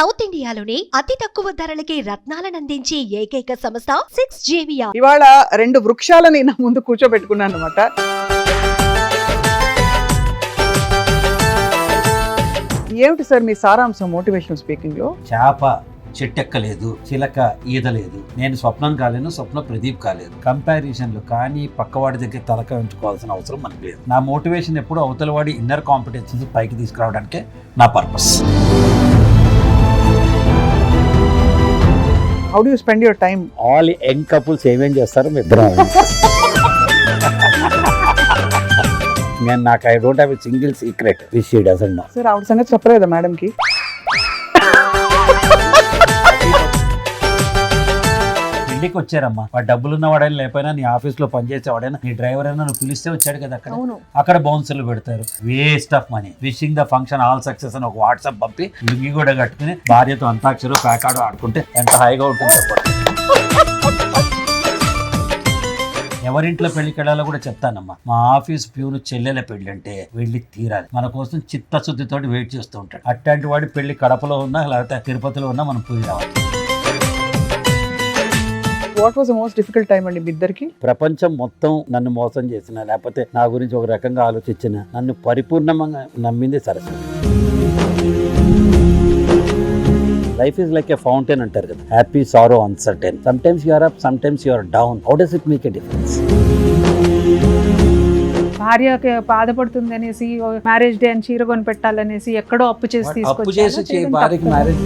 South ఇండియాలోనే అతి తక్కువ ధరలకి రత్నాలనందించే ఏకైక సంస్థ 6JVR. ఇవాళ 2 వృక్షాలని నా ముందు కూర్చోబెట్టుకున్నాను అనమాట. ఏమిటి సార్ మీ సారాంశం మోటివేషనల్ స్పీకింగ్ లో? చేప చెట్టెక్కలేదు, చిలక ఈదలేదు, నేను స్వప్నం కాలేను, స్వప్న ప్రదీప్ కాలేదు. కంపారిజన్లు కానీ పక్కవాడి దగ్గర తలక ఉంచుకోవాల్సిన అవసరం మనకు లేదు. నా మోటివేషన్ ఎప్పుడు అవతలవాడి ఇన్నర్ కాంపిటెన్సీస్ పైకి తీసుకురావడానికే నా purpose. How do you spend your time? All young couples ఏమేం చేస్తారు మీ ఇద్దరం. నేను నాకు I don't have a single secret which she doesn't know. Sir ఆవిడ సంగతి చెప్పలేదా మేడం కి? ఇంటికి వచ్చారమ్మా, వాడు డబ్బులు ఉన్నవాడైనా లేకపోయినా నీ ఆఫీస్ లో పనిచేసేవాడైనా నీ డ్రైవర్ అయినా నువ్వు పిలిస్తే వచ్చాడు కదా. అక్కడ బౌన్సర్లు పెడతారు, waste of money. Wishing the function all success అని ఒక వాట్సాప్ పంపి లుంగి కూడా కట్టుకుని భార్యతో అంతాక్షరు ప్యాకాడు ఆడుకుంటే ఎంత హాయిగా ఉంటుంది చెప్పండి. ఎవరింట్లో పెళ్లికి వెళ్ళాలో కూడా చెప్తానమ్మా. మా ఆఫీస్ ప్యూను చెల్లెల పెళ్లి అంటే వెళ్ళి తీరాలి. మన కోసం చిత్తశుద్ధితో వెయిట్ చేస్తూ ఉంటాడు. అట్లాంటి వాడి పెళ్లి కడపలో ఉన్నా లేకపోతే తిరుపతిలో ఉన్నా మనం పోయి రావాలి. What was the most difficult time అండి మీ ఇద్దరికి? ప్రపంచం మొత్తం నన్ను మోసం చేసిన, లేకపోతే నా గురించి ఒక రకంగా ఆలోచించిన, నన్ను పరిపూర్ణంగా నమ్మింది Saraswati. Life is like a fountain అంటారు కదా, happy, sorrow, uncertain. Sometimes you are up, sometimes you are down. How does it make a difference? భార్యకి బాధపడుతుంది అనేసి మ్యారేజ్ డే అని చీర కొని పెట్టాలనేసి ఎక్కడో అప్పు చేసి భార్యకి మ్యారేజ్.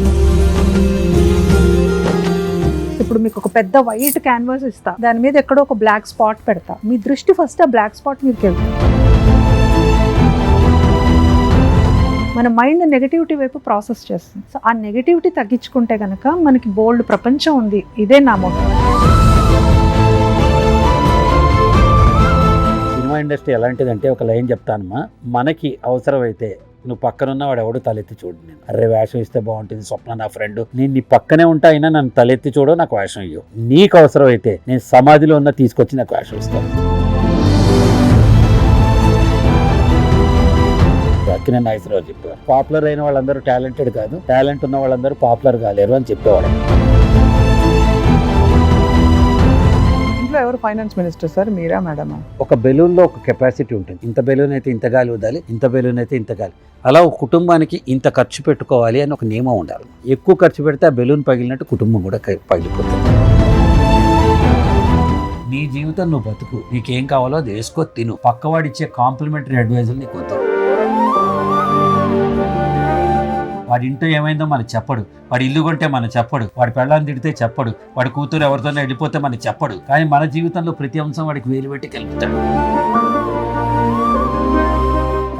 ఇప్పుడు మీకు ఒక పెద్ద వైట్ క్యాన్వాస్ ఇస్తా, దాని మీద ఎక్కడో ఒక బ్లాక్ స్పాట్ పెడతా. మీ దృష్టి ఫస్ట్ ఆ బ్లాక్ స్పాట్ మీదకి వెళ్తుంది. మన మైండ్ నెగటివిటీ వైపు ప్రాసెస్ చేస్తుంది. సో ఆ నెగటివిటీ తగ్గించుకుంటే కనుక మనకి బోల్డ్ ప్రపంచం ఉంది. ఇదే నా మోటో. సినిమా ఇండస్ట్రీ ఎలాంటిదంటే ఒక లైన్ చెప్తానమ్మా, మనకి అవసరమైతే నువ్వు పక్కనున్న వాడు ఎవడు తలెత్తి చూడు. నేను అరే వేషం ఇస్తే బాగుంటుంది, స్వప్న నా ఫ్రెండ్, నేను నీ పక్కనే ఉంటా, అయినా నన్ను తలెత్తి చూడో, నాకు వేషం ఇవ్వు. నీకు అవసరం అయితే నేను సమాధిలో ఉన్న తీసుకొచ్చి నాకు వేషం ఇస్తాను. అక్కినే నాగేశ్వరరావు చెప్పేవారు, పాపులర్ అయిన వాళ్ళందరూ టాలెంటెడ్ కాదు, టాలెంట్ ఉన్న వాళ్ళందరూ పాపులర్ కాలేరు అని చెప్పేవాడు. ఇంట్లో ఎవరు ఫైనాన్స్ మినిస్టర్ సార్, మీరా మేడమా? ఒక బెలూన్లో ఒక కెపాసిటీ ఉంటుంది. ఇంత బెలూన్ అయితే ఇంత గాలి వదాలి, ఇంత బెలూన్ అయితే ఇంత గాలి. అలా ఒక కుటుంబానికి ఇంత ఖర్చు పెట్టుకోవాలి అని ఒక నియమం ఉండాలి. ఎక్కువ ఖర్చు పెడితే ఆ బెలూన్ పగిలినట్టు కుటుంబం కూడా పగిలిపోతుంది. నీ జీవితం నువ్వు బతుకు, నీకేం కావాలో అది వేసుకో, తిను. పక్కవాడిచ్చే కాంప్లిమెంటరీ అడ్వైజులు నీకు వద్దు. వాడి ఇంట్లో ఏమైందో మనకు చెప్పడు, వాడి ఇల్లు కొంటే మనకు చెప్పడు, వాడి పెళ్ళాన్ని తిడితే చెప్పడు, వాడి కూతురు ఎవరితోనే వెళ్ళిపోతే మనకు చెప్పడు. కానీ మన జీవితంలో ప్రతి అంశం వాడికి వేలు పెట్టి కలుపుతాడు.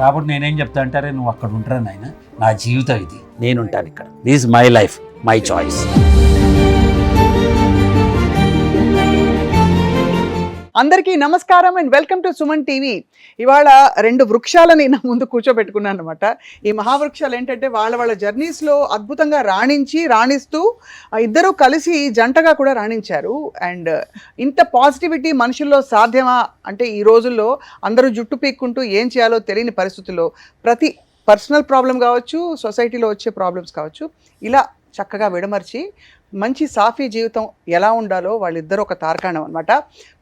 కాబట్టి నేనేం చెప్తా అంటారే, నువ్వు అక్కడ ఉంటారా నాయన, నా జీవితం ఇది, నేనుంటాను ఇక్కడ. This my life, my choice. అందరికీ నమస్కారం and welcome to Suman TV. ఇవాళ 2 వృక్షాలని నా ముందు కూర్చోబెట్టుకున్నాను అనమాట. ఈ మహావృక్షాలు ఏంటంటే వాళ్ళ జర్నీస్లో అద్భుతంగా రాణిస్తూ ఇద్దరూ కలిసి జంటగా కూడా రాణించారు. అండ్ ఇంత పాజిటివిటీ మనుషుల్లో సాధ్యమా అంటే, ఈ రోజుల్లో అందరూ జుట్టు పీక్కుంటూ ఏం చేయాలో తెలియని పరిస్థితుల్లో ప్రతి పర్సనల్ ప్రాబ్లం కావచ్చు, సొసైటీలో వచ్చే ప్రాబ్లమ్స్ కావచ్చు, ఇలా చక్కగా విడమర్చి మంచి సాఫీ జీవితం ఎలా ఉండాలో వాళ్ళిద్దరూ ఒక తార్కాణం అనమాట.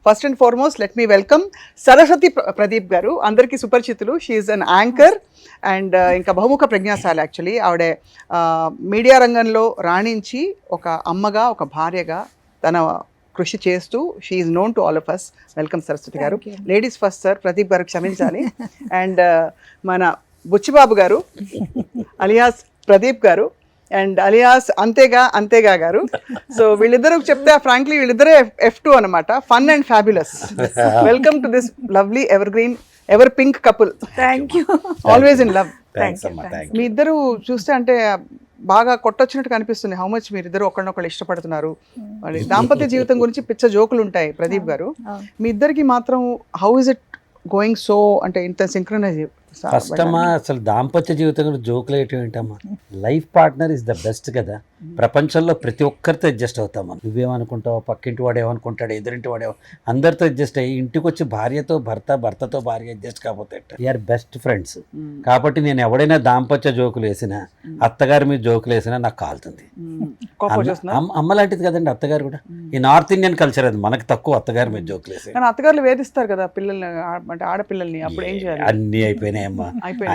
First and foremost let me welcome Saraswati Pradeep గారు. అందరికీ సుపరిచితులు. షీఈస్ అన్ యాంకర్ అండ్ ఇంకా బహుముఖ ప్రజ్ఞాశాలి. యాక్చువల్లీ ఆవిడ మీడియా రంగంలో రాణించి ఒక అమ్మగా, ఒక భార్యగా తన కృషి చేస్తూ she is known to all of us. Welcome Saraswati గారు. లేడీస్ ఫస్ట్ సార్, ప్రదీప్ గారు క్షమించాలి. అండ్ మన బుచ్చిబాబు గారు అలియాస్ ప్రదీప్ గారు అండ్ అలియాస్ అంతేగా గారు. సో వీళ్ళిద్దరూ చెప్తే ఫ్రాంక్లీ వీళ్ళిద్దరే F2 అనమాట, fun and fabulous. Welcome to this lovely evergreen ever pink couple. Thank you. Always in love. మీ ఇద్దరు చూస్తే అంటే బాగా కొట్టొచ్చినట్టు కనిపిస్తుంది. హౌ మచ్ మీరిద్దరు ఒకళ్ళనొకళ్ళు ఇష్టపడుతున్నారు. దాంపత్య జీవితం గురించి పిచ్చ జోకులు ఉంటాయి ప్రదీప్ గారు. మీ ఇద్దరికి మాత్రం how is it going so, అంటే ఇంత సింక్రనైజ్? కష్టమా అసలు దాంపత్య జీవితం కూడా జోకులు ఏంటమ్మా. Life partner is the best కదా. ప్రపంచంలో ప్రతి ఒక్కరితో అడ్జస్ట్ అవుతాం మనం. నువ్వేమనుకుంటావు, పక్కింటి వాడు ఏమనుకుంటాడు, ఎదురింటి వాడు అందరితో అడ్జస్ట్ అయ్యి ఇంటికి వచ్చి భార్యతో భర్తతో భార్య అడ్జస్ట్ కాకపోతే వీఆర్ బెస్ట్ ఫ్రెండ్స్. కాబట్టి నేను ఎవడైనా దాంపత్య జోకులు వేసినా, అత్తగారి మీద జోకులు వేసినా నాకు కాలుతుంది. అమ్మ లాంటిది కదండి అత్తగారు కూడా. ఈ నార్త్ ఇండియన్ కల్చర్ అది, మనకు తక్కువ అత్తగారి మీద జోకులు వేసి. అత్తగారులు వేధిస్తారు కదా పిల్లల్ని, అంటే ఆడపిల్లల్ని, అప్పుడు ఏం చేయాలి? అన్ని అయిపోయినాయమ్మా,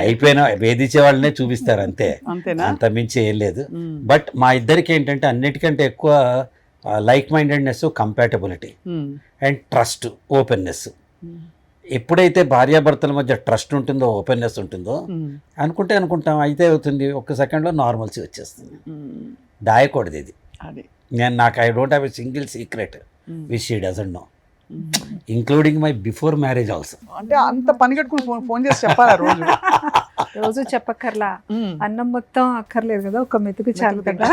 అయిపోయినా వేధించే వాళ్ళనే చూపిస్తారు అంతే, అంత మించి ఏం లేదు. బట్ మా ఇద్దరికి ఏంటంటే అన్నిటికంటే ఎక్కువ like mindedness, compatibility and trust, openness. ఎప్పుడైతే భార్యాభర్తల మధ్య ట్రస్ట్ ఉంటుందో, ఓపెన్నెస్ ఉంటుందో, అనుకుంటాం అయితే అవుతుంది, ఒక్క సెకండ్లో నార్మల్సీ వచ్చేస్తుంది. దాయకూడదు ఇది. నాకు I don't have a single secret which she doesn't know, including my before marriage also. అంటే అంత పని కట్టుకుని ఫోన్ చేసి చెప్పాలా రోజు? రోజు చెప్పక్కర్లా, అన్నం మొత్తం అక్కర్లేదు కదా, ఒక మెతుకు చాలు కదా.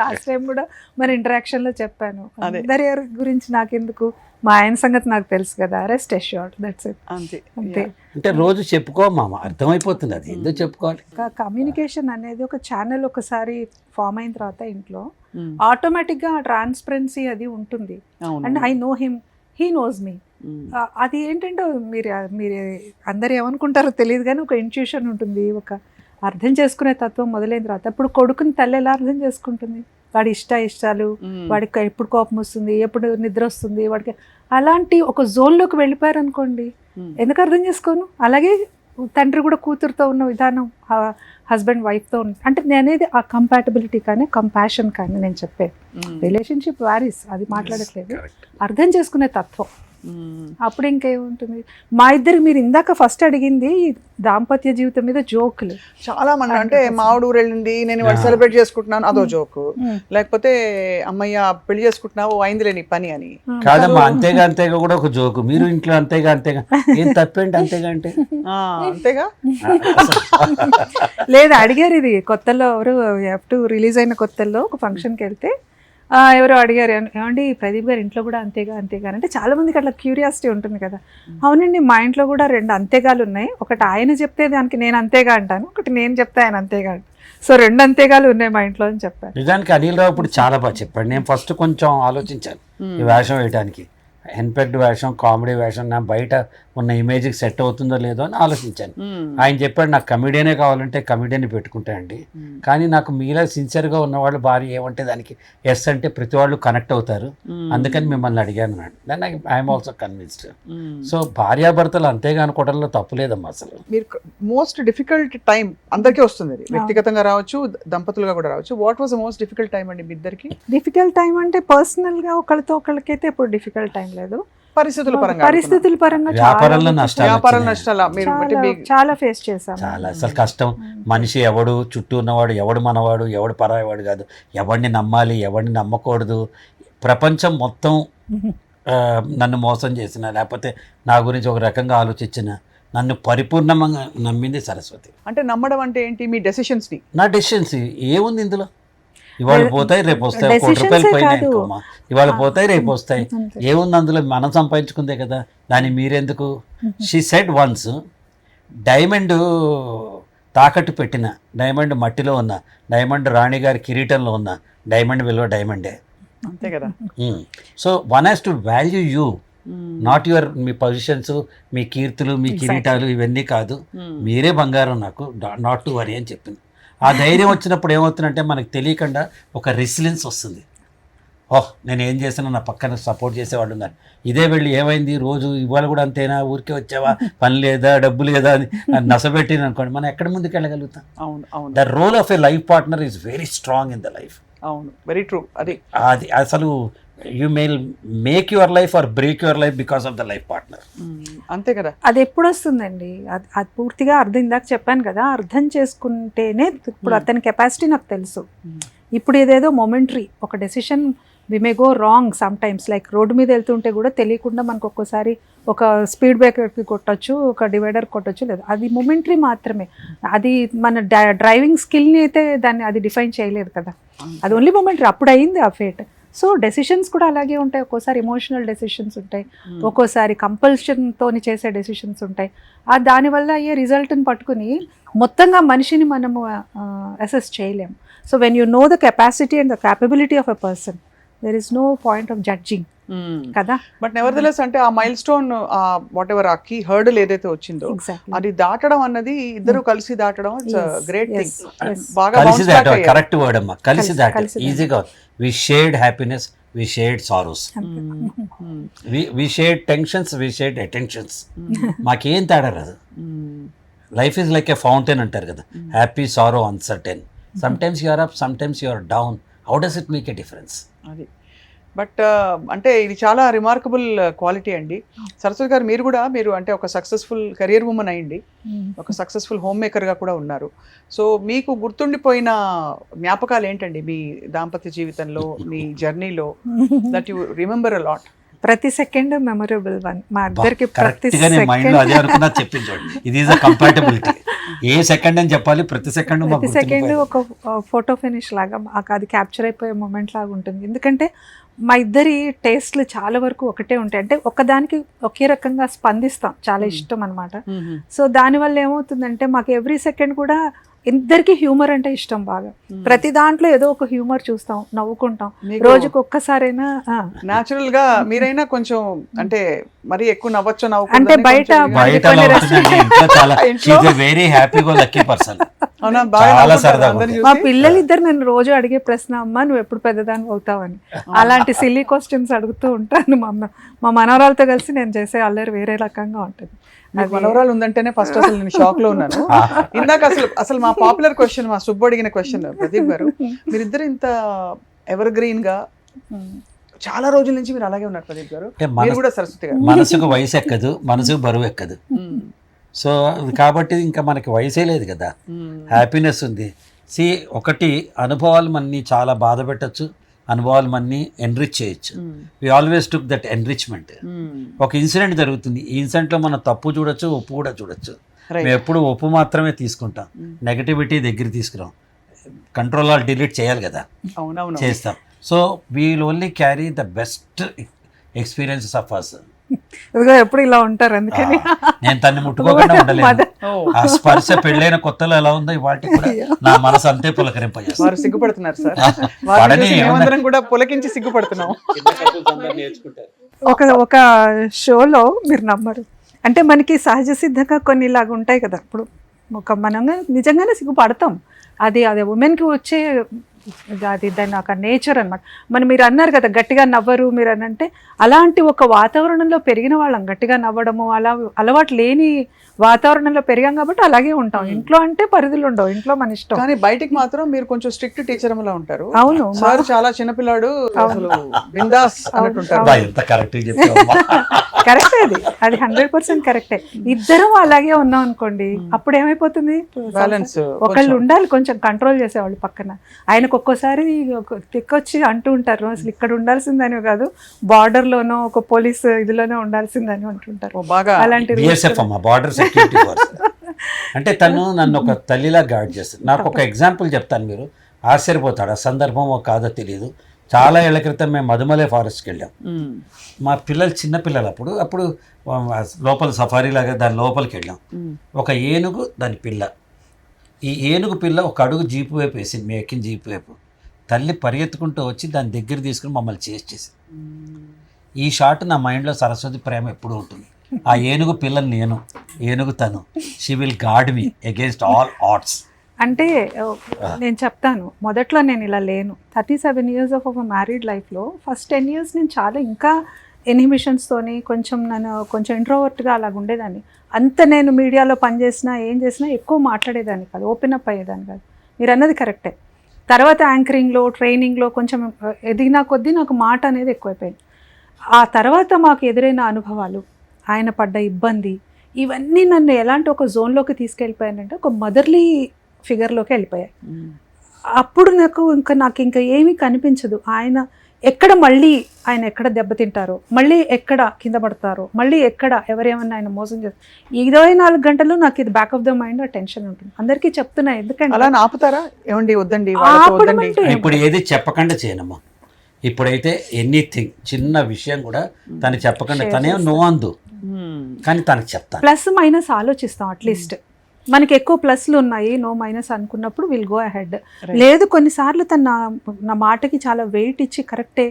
లాస్ట్ టైం కూడా మన ఇంటరాక్షన్ లో చెప్పాను, అందరి గురించి నాకెందుకు, మా ఆయన సంగతి నాకు తెలుసు కదా, రెస్ట్ అష్యూర్డ్, దట్స్ ఇట్. అంతే. అంటే రోజు చెప్పుకోమామ, అర్థమైపోతుంది అది ఎందుకు చెప్పుకోవాలి. కమ్యూనికేషన్ అనేది ఒక ఛానల్ ఒకసారి ఫామ్ అయిన తర్వాత ఇంట్లో ఆటోమేటిక్ గా ట్రాన్స్పరెన్సీ అది ఉంటుంది. And I know him, he knows me. అది ఏంటంటే మీరు అందరు ఏమనుకుంటారో తెలియదు కానీ ఒక ఇంట్యూషన్ ఉంటుంది, ఒక అర్థం చేసుకునే తత్వం మొదలైన తర్వాత ఇప్పుడు కొడుకుని తల్లి ఎలా అర్థం చేసుకుంటుంది, వాడి ఇష్టాలు, వాడికి ఎప్పుడు కోపం వస్తుంది, ఎప్పుడు నిద్ర వస్తుంది, వాడికి అలాంటి ఒక జోన్లోకి వెళ్ళిపోయారు అనుకోండి, ఎందుకు అర్థం చేసుకోను. అలాగే తండ్రి కూడా కూతురుతో ఉన్న విధానం, హస్బెండ్ వైఫ్తో ఉన్న, అంటే నేనేది ఆ కంపాటబిలిటీ కానీ కంపాషన్ కానీ నేను చెప్పే రిలేషన్షిప్ వారీస్, అది మాట్లాడట్లేదు, అర్థం చేసుకునే తత్వం. అప్పుడు ఇంకేముంటుంది. మా ఇద్దరు మీరు ఇందాక ఫస్ట్ అడిగింది దాంపత్య జీవితం మీద జోకులు చాలా మంది, అంటే మామిడి ఊరు వెళ్ళింది, నేను వాడు సెలబ్రేట్ చేసుకుంటున్నాను అదో జోకు, లేకపోతే అమ్మయ్య పెళ్లి చేసుకుంటున్నావు అయిందిలే నీ పని అని. కాదమ్మా, అంతేగా కూడా ఒక జోకు. మీరు ఇంట్లో అంతేగా ఏం తప్పేంటి అంతేగా అంటే అంతేగా లేదా అడిగారు. ఇది కొత్తలో ఎవరు F2 రిలీజ్ అయిన కొత్తల్లో ఒక ఫంక్షన్కి వెళ్తే ఎవరో అడిగారు, ఏమండి ప్రదీప్ గారు ఇంట్లో కూడా అంతేగా అంటే చాలా మందికి అట్లా క్యూరియాసిటీ ఉంటుంది కదా. అవునండి, మా ఇంట్లో కూడా 2 అంతేగాలు ఉన్నాయి, ఒకటి ఆయన చెప్తే దానికి నేను అంతేగా అంటాను, ఒకటి నేను చెప్తే ఆయన అంతేగా అంటాను, సో 2 అంతేగాలు ఉన్నాయి మా ఇంట్లో అని చెప్పారు. నిజానికి అనిల్ రావు ఇప్పుడు చాలా బాగా చెప్పాడు. నేను ఫస్ట్ కొంచెం ఆలోచించాను ఈ వేషం వేయడానికి, ఎన్పెక్డ్ వేషం, కామెడీ వేషం, నా బయట ఉన్న ఇమేజ్కి సెట్ అవుతుందో లేదో అని ఆలోచించాను. ఆయన చెప్పాడు నాకు కమిడియనే కావాలంటే కమిడియన్ పెట్టుకుంటాయండి, కానీ నాకు మీలా సిన్సియర్గా ఉన్నవాళ్ళు భార్య ఏమంటే దానికి ఎస్ అంటే ప్రతి వాళ్ళు కనెక్ట్ అవుతారు, అందుకని మిమ్మల్ని అడిగాను అన్నాడు. Then I'm also convinced. So భార్యాభర్తలు అంతేగా అనుకోవడంలో తప్పు లేదమ్మా. అసలు మీరు మోస్ట్ డిఫికల్ట్ టైం అందరికీ వస్తుంది, వ్యక్తిగతంగా రావచ్చు, దంపతులుగా కూడా రావచ్చు. What was the most difficult time అండి మీ ఇద్దరికి? డిఫికల్ట్ టైం అంటే పర్సనల్గా ఒకళ్ళకైతే ఇప్పుడు డిఫికల్ట్ టైం లేదు, పరిస్థితుల పరంగా వ్యాపారంలో నష్టాలు చాలా ఫేస్ చేశాం. చాలా అసలు కష్టం. మనిషి ఎవడు చుట్టూ ఉన్నవాడు, ఎవడు మనవాడు, ఎవడు పరాయవాడు కాదు, ఎవడిని నమ్మాలి, ఎవడిని నమ్మకూడదు. ప్రపంచం మొత్తం నన్ను మోసం చేసిన, లేకపోతే నా గురించి ఒక రకంగా ఆలోచించిన, నన్ను పరిపూర్ణంగా నమ్మింది సరస్వతి. అంటే నమ్మడం అంటే ఏంటి? మీ డెసిషన్స్ ని. నా డెసిషన్స్ ఏముంది ఇందులో? ఇవాళ పోతాయి రేపు వస్తాయి, ₹1 పైన ఎక్కువ, ఇవాళ పోతాయి రేపు వస్తాయి, ఏముంది అందులో? మనం సంపాదించుకుందే కదా, దాన్ని మీరెందుకు? షీ సెడ్ వన్స్, డైమండ్ తాకట్టు పెట్టిన, డైమండ్ మట్టిలో ఉన్న, డైమండ్ రాణి గారి కిరీటంలో ఉన్న, డైమండ్ విలువ డైమండే, అంతే కదా. So one has to value you, not your మీ పొజిషన్స్, మీ కీర్తులు, మీ కిరీటాలు, ఇవన్నీ కాదు, మీరే బంగారం నాకు, నాట్ టు వరీ అని చెప్పింది. ఆ ధైర్యం వచ్చినప్పుడు ఏమవుతుందంటే మనకు తెలియకుండా ఒక రెసిలెన్స్ వస్తుంది. ఓహ్ నేను ఏం చేసినా నా పక్కన సపోర్ట్ చేసేవాళ్ళు ఉన్నారు. ఇదే వెళ్ళి ఏమైంది రోజు ఇవాళ కూడా అంతేనా, ఊరికే వచ్చావా, పని లేదా, డబ్బు లేదా అని నసబెట్టిన అనుకోండి, మనం ఎక్కడ ముందుకు వెళ్ళగలుగుతాం? The role of a life partner is very strong in the life. అవును, వెరీ ట్రూ. అది అసలు you may make your life or break your life because of the life partner. అంతే కదా. అది ఎప్పుడు వస్తుందండి? అది పూర్తిగా అర్థం, ఇందాక చెప్పాను కదా, అర్థం చేసుకుంటేనే. ఇప్పుడు అతని కెపాసిటీ నాకు తెలుసు. ఇప్పుడు ఏదేదో మొమెంటరీ ఒక decision, we may go wrong some times, like road మీద వెళ్తుంటే కూడా తెలియకుండా మనకు ఒక్కోసారి ఒక స్పీడ్ బ్రేకర్కి కొట్టచ్చు, ఒక డివైడర్ కొట్టచ్చు, లేదు, అది మొమెంటరీ మాత్రమే. అది మన డ్రైవింగ్ స్కిల్ని అయితే దాన్ని అది డిఫైన్ చేయలేదు కదా, అది ఓన్లీ మొమెంటరీ. అప్పుడు అయింది ఆ ఫేట్. సో డెసిషన్స్ కూడా అలాగే ఉంటాయి. ఒక్కోసారి ఎమోషనల్ డెసిషన్స్ ఉంటాయి, ఒక్కోసారి కంపల్షన్తో చేసే డెసిషన్స్ ఉంటాయి. ఆ దానివల్ల అయ్యే రిజల్ట్ని పట్టుకుని మొత్తంగా మనిషిని మనము అసెస్ చేయలేము. So when you know the capacity and the capability of a person, there is no point of judging కదా. బట్ నెవర్దలెస్ అంటే ఆ మైల్ స్టోన్ వాట్ ఎవర్ ఆ కీ హర్డల్ ఏదైతే వచ్చిందో అది దాటడం అన్నది ఇద్దరు కలిసి దాటడం ఇట్స్ గ్రేట్ థింగ్. బాగా కలిసి దాటం కరెక్ట్ వర్డ్ అమ్మా, కలిసి దాటం ఈజీగా. We shared happiness, we shared sorrows, we shared tensions, we shared attentions. మాకేం తేడా రాదు. Life is like a fountain అంటారు కదా, happy, sorrow, uncertain. Sometimes you're up, sometimes you're down. How does it make a difference? అది but అంటే ఇది చాలా remarkable quality అండి. సరస్వతి గారు, మీరు అంటే ఒక సక్సెస్ఫుల్ కెరియర్ ఉమెన్ అయ్యండి, ఒక సక్సెస్ఫుల్ హోమ్ మేకర్గా కూడా ఉన్నారు. సో మీకు గుర్తుండిపోయిన జ్ఞాపకాలు ఏంటండి మీ దాంపత్య జీవితంలో, మీ జర్నీలో that you remember a lot? ప్రతి సెకండ్ మెమరబుల్ వన్. మా ఇద్దరికి ప్రతి మైండ్ అదే అనుకున్నా చెప్పించండి. ఇది is a compatibility. A second అని చెప్పాలి, ప్రతి సెకండ్ ఒక ఫోటో ఫినిష్ లాగా మాకు అది క్యాప్చర్ అయిపోయే మూమెంట్ లాగా ఉంటుంది. ఎందుకంటే మా ఇద్దరి టేస్ట్లు చాలా వరకు ఒకటే ఉంటాయి. అంటే ఒకదానికి ఒకే రకంగా స్పందిస్తాం, చాలా ఇష్టం అనమాట. సో దానివల్ల ఏమవుతుందంటే మాకు ఎవ్రీ సెకండ్ కూడా ఇద్దరికి హ్యూమర్ అంటే ఇష్టం బాగా. ప్రతి దాంట్లో ఏదో ఒక హ్యూమర్ చూస్తాం, నవ్వుకుంటాం. రోజుకి ఒక్కసారైనా న్యాచురల్ గా మీరైనా కొంచెం అంటే మరి ఎక్కువ నవ్వచ్చు, అంటే బయట వెరీ హ్యాపీగా లక్కీ పర్సన్. మా పిల్లలిద్దరు నన్ను రోజు అడిగే ప్రశ్న, అమ్మ నువ్వు ఎప్పుడు పెద్దదాన్ని అవుతావని. అలాంటి సిల్లీ క్వశ్చన్స్ అడుగుతూ ఉంటాను. మా మనవరాలతో కలిసి నేను చేసే అల్లరి వేరే రకంగా ఉంటుంది. మనవరాలు ఉందంటేనే ఫస్ట్ అసలు నేను షాక్ లో ఉన్నాను. ఇందాక అసలు మా పాపులర్ క్వశ్చన్, మా సుబ్బు అడిగిన క్వశ్చన్, ప్రదీప్ గారు మీరిద్దరు ఇంత ఎవర్ గ్రీన్ గా చాలా రోజుల నుంచి మీరు అలాగే ఉన్నారు ప్రదీప్ గారు. మీరు కూడా సరస్వతి గారు. మనసుకు వయసు ఎక్కదు, మనసుకు బరువు ఎక్కదు. సో కాబట్టి ఇంకా మనకి వయసే లేదు కదా, హ్యాపీనెస్ ఉంది. ఒకటి అనుభవాలు మనని చాలా బాధ పెట్టచ్చు, అనుభవాలు మనని ఎన్రిచ్ చేయొచ్చు. We always took that enrichment. ఒక ఇన్సిడెంట్ జరుగుతుంది, ఈ ఇన్సిడెంట్లో మనం తప్పు చూడొచ్చు, ఒప్పు కూడా చూడొచ్చు. మేము ఎప్పుడు ఒప్పు మాత్రమే తీసుకుంటాం, నెగటివిటీ దగ్గర తీసుకురాం. కంట్రోల్ ఆల్ డిలీట్ చేయాలి కదా, చేస్తాం. So we'll only carry the best experiences of us. ఎప్పుడు ఇలా ఉంటారు, అందుకని నేను తన్ని ముట్టుకోకుండా ఉండలేదు. ఆ స్పర్శ పెళ్ళైన కొత్తలో ఎలా ఉందో ఇవాటి కూడా నా మనసు అంతే పులకరింపజేస్తారు. సిగ్గుపడుతున్నారు సార్, కూడా పులకించి సిగ్గుపడుతున్నాం. ఒక షోలో మీరు నమ్మరు, అంటే మనకి సహజ సిద్ధంగా కొన్ని ఇలాగ ఉంటాయి కదా. ఇప్పుడు మనం నిజంగానే సిగ్గుపడతాం. అది ఉమెన్కి వచ్చే అది దాని ఒక నేచర్ అనమాట. మీరు అన్నారు కదా గట్టిగా నవ్వరు మీరు అని, అంటే అలాంటి ఒక వాతావరణంలో పెరిగిన వాళ్ళం. గట్టిగా నవ్వడము అలా అలవాటు లేని వాతావరణంలో పెరిగాం కాబట్టి అలాగే ఉంటాం. ఇంట్లో అంటే పరిధులు ఉండవు, ఇంట్లో మన ఇష్టం. కానీ బయటికి మాత్రం మీరు కొంచెం స్ట్రిక్ట్ టీచర్ లా ఉంటారు. అవును, సార్ చాలా చిన్నపిల్లాడు, బిందాస్ అంటుంటారు. కరెక్టే, అది 100% కరెక్టే. ఇద్దరం అలాగే ఉన్నాం అనుకోండి, అప్పుడు ఏమైపోతుంది, బ్యాలెన్స్. ఒకళ్ళు ఉండాలి కొంచెం కంట్రోల్ చేసేవాళ్ళు పక్కన. ఆయనకు ఒక్కోసారి తిక్కొచ్చి అంటూ ఉంటారు, అసలు ఇక్కడ ఉండాల్సిందని కాదు, బార్డర్ లోనో ఒక పోలీస్ ఇదిలోనో ఉండాల్సిందని అంటుంటారు. అలాంటి అంటే తను నన్ను ఒక తల్లిలా గైడ్ చేస్తుంది. నాకు ఒక ఎగ్జాంపుల్ చెప్తాను, మీరు ఆశ్చర్యపోతాడు. ఆ సందర్భమో కాదో తెలియదు. చాలా ఏళ్ల క్రితం మేము మధుమలై ఫారెస్ట్కి వెళ్ళాం. మా పిల్లలు చిన్నపిల్లలు, అప్పుడు లోపల సఫారీ లాగా దాని లోపలికి వెళ్ళాం. ఒక ఏనుగు దాని పిల్ల, ఈ ఏనుగు పిల్ల ఒక అడుగు జీపు వైపు వేసింది, మేము ఎక్కిన జీపు వైపు. తల్లి పరిగెత్తుకుంటూ వచ్చి దాని దగ్గర తీసుకుని మమ్మల్ని చేసి. ఈ షాట్ నా మైండ్లో సరస్వతి ప్రేమ ఎప్పుడూ ఉంటుంది. ఆ ఏనుగు పిల్లని నేను, ఏనుగు తను. She will guard me against all odds. అంటే నేను చెప్తాను, మొదట్లో నేను ఇలా లేను. 37 years ఆఫ్ ఒక మ్యారీడ్ లైఫ్లో ఫస్ట్ 10 years నేను చాలా ఇంకా ఇన్హిబిషన్స్తోని నన్ను కొంచెం ఇంట్రోవర్ట్గా అలాగ ఉండేదాన్ని. అంత నేను మీడియాలో పనిచేసినా ఏం చేసినా ఎక్కువ మాట్లాడేదాన్ని కాదు, ఓపెన్ అప్ అయ్యేదాన్ని కాదు. మీరు అన్నది కరెక్టే. తర్వాత యాంకరింగ్లో, ట్రైనింగ్లో కొంచెం ఎదిగినా కొద్దీ నాకు మాట అనేది ఎక్కువైపోయింది. ఆ తర్వాత మాకు ఎదురైన అనుభవాలు, ఆయన పడ్డ ఇబ్బంది, ఇవన్నీ నన్ను ఎలాంటి ఒక జోన్లోకి తీసుకెళ్ళిపోయానంటే ఒక మదర్లీ ఫిగర్లోకి వెళ్ళిపోయాయి. అప్పుడు నాకు ఇంకా ఏమీ కనిపించదు. ఆయన ఎక్కడ దెబ్బతింటారో, మళ్ళీ ఎక్కడ కింద పడతారో, మళ్ళీ ఎక్కడ ఎవరేమన్నా ఆయన మోసం చేస్తారు. 24 గంటలు నాకు ఇది బ్యాక్ ఆఫ్ ద మైండ్ ఆ టెన్షన్ ఉంటుంది. అందరికీ చెప్తున్నా, ఎందుకంటే అలా ఆపుతారా, ఏమండి వద్దండి ఇప్పుడు ఏది చెప్పకుండా చేయనమ్మా. ఇప్పుడైతే ఎనీథింగ్ చిన్న విషయం కూడా తను చెప్పకుండా Share తనే చేస్తా. నో అందు కానీ తనకు చెప్తాను. ప్లస్ మైనస్ ఆలోచిస్తాం అట్లీస్ట్. మనకి ఎక్కువ ప్లస్లు ఉన్నాయి, నో మైనస్ అనుకున్నప్పుడు విల్ గో అహెడ్. లేదు కొన్నిసార్లు తను నా మాటకి చాలా వెయిట్ ఇచ్చి కరెక్టే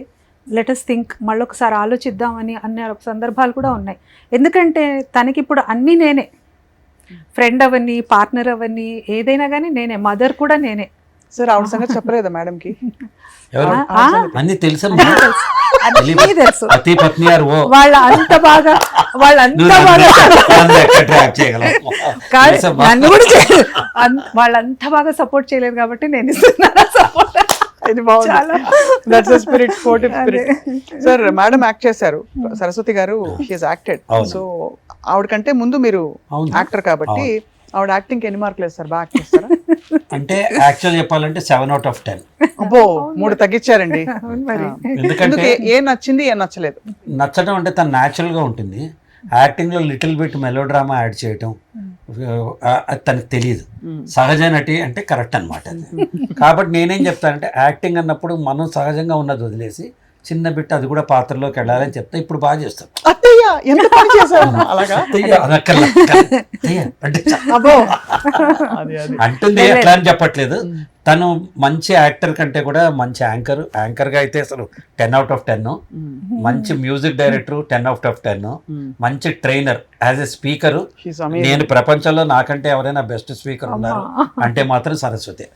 లెటస్ థింక్ మళ్ళొకసారి ఆలోచిద్దామని అనే సందర్భాలు కూడా ఉన్నాయి. ఎందుకంటే తనకి ఇప్పుడు అన్నీ నేనే, ఫ్రెండ్ అవని, పార్ట్నర్ అవని, ఏదైనా కానీ నేనే, మదర్ కూడా నేనే. సార్ ఆవిడ సంగతి చెప్పలేదా మేడంకి? ఎవరు అన్ని తెలుసు అన్నీ తెలుసు. అతి పత్ని ఆర్ ఓ వాళ్ళంత బాగా కాదు, నన్ను కూడా వాళ్ళంత బాగా సపోర్ట్ చేయలేదు కాబట్టి నేను ఇస్తున్నాను సపోర్ట్. ఇది బాగుంది. That's the spirit, sportive spirit. Sir madam act చేశారు, సరస్వతి గారు షీఈస్ యాక్టెడ్. సో ఆవిడకంటే ముందు మీరు యాక్టర్ కాబట్టి ఆవిడ యాక్టింగ్ ఎన్ని మార్కులు వేస్తారు? బాగా యాక్ట్ చేస్తారా? అంటే యాక్చువల్ చెప్పాలంటే 7/10. అబ్బో 3 తగ్గించారండి. ఎందుకంటే ఏం నచ్చింది ఏం నచ్చలేదు? నచ్చడం అంటే తను న్యాచురల్గా ఉంటుంది. యాక్టింగ్లో little bit melodrama add చేయటం అది తనకు తెలియదు. సహజ నటి అంటే కరెక్ట్ అనమాట అది. కాబట్టి నేనేం చెప్తానంటే యాక్టింగ్ అన్నప్పుడు మనం సహజంగా ఉన్నది వదిలేసి చిన్న బిట్ అది కూడా పాత్రలోకి వెళ్ళాలని చెప్తా. ఇప్పుడు బాగా చేస్తాం. అత్తయ్య ఎంత పని చేశారు అలాగా? అంటుంది ఎట్లా అని చెప్పట్లేదు. తను మంచి యాక్టర్ కంటే కూడా మంచి యాంకర్గా అయితే అసలు 10/10. మంచి మ్యూజిక్ డైరెక్టర్ 10/10. మంచి ట్రైనర్, యాజ్ ఎ స్పీకర్ నేను ప్రపంచంలో నాకంటే ఎవరైనా బెస్ట్ స్పీకర్ ఉన్నారు అంటే మాత్రం సరస్వతి.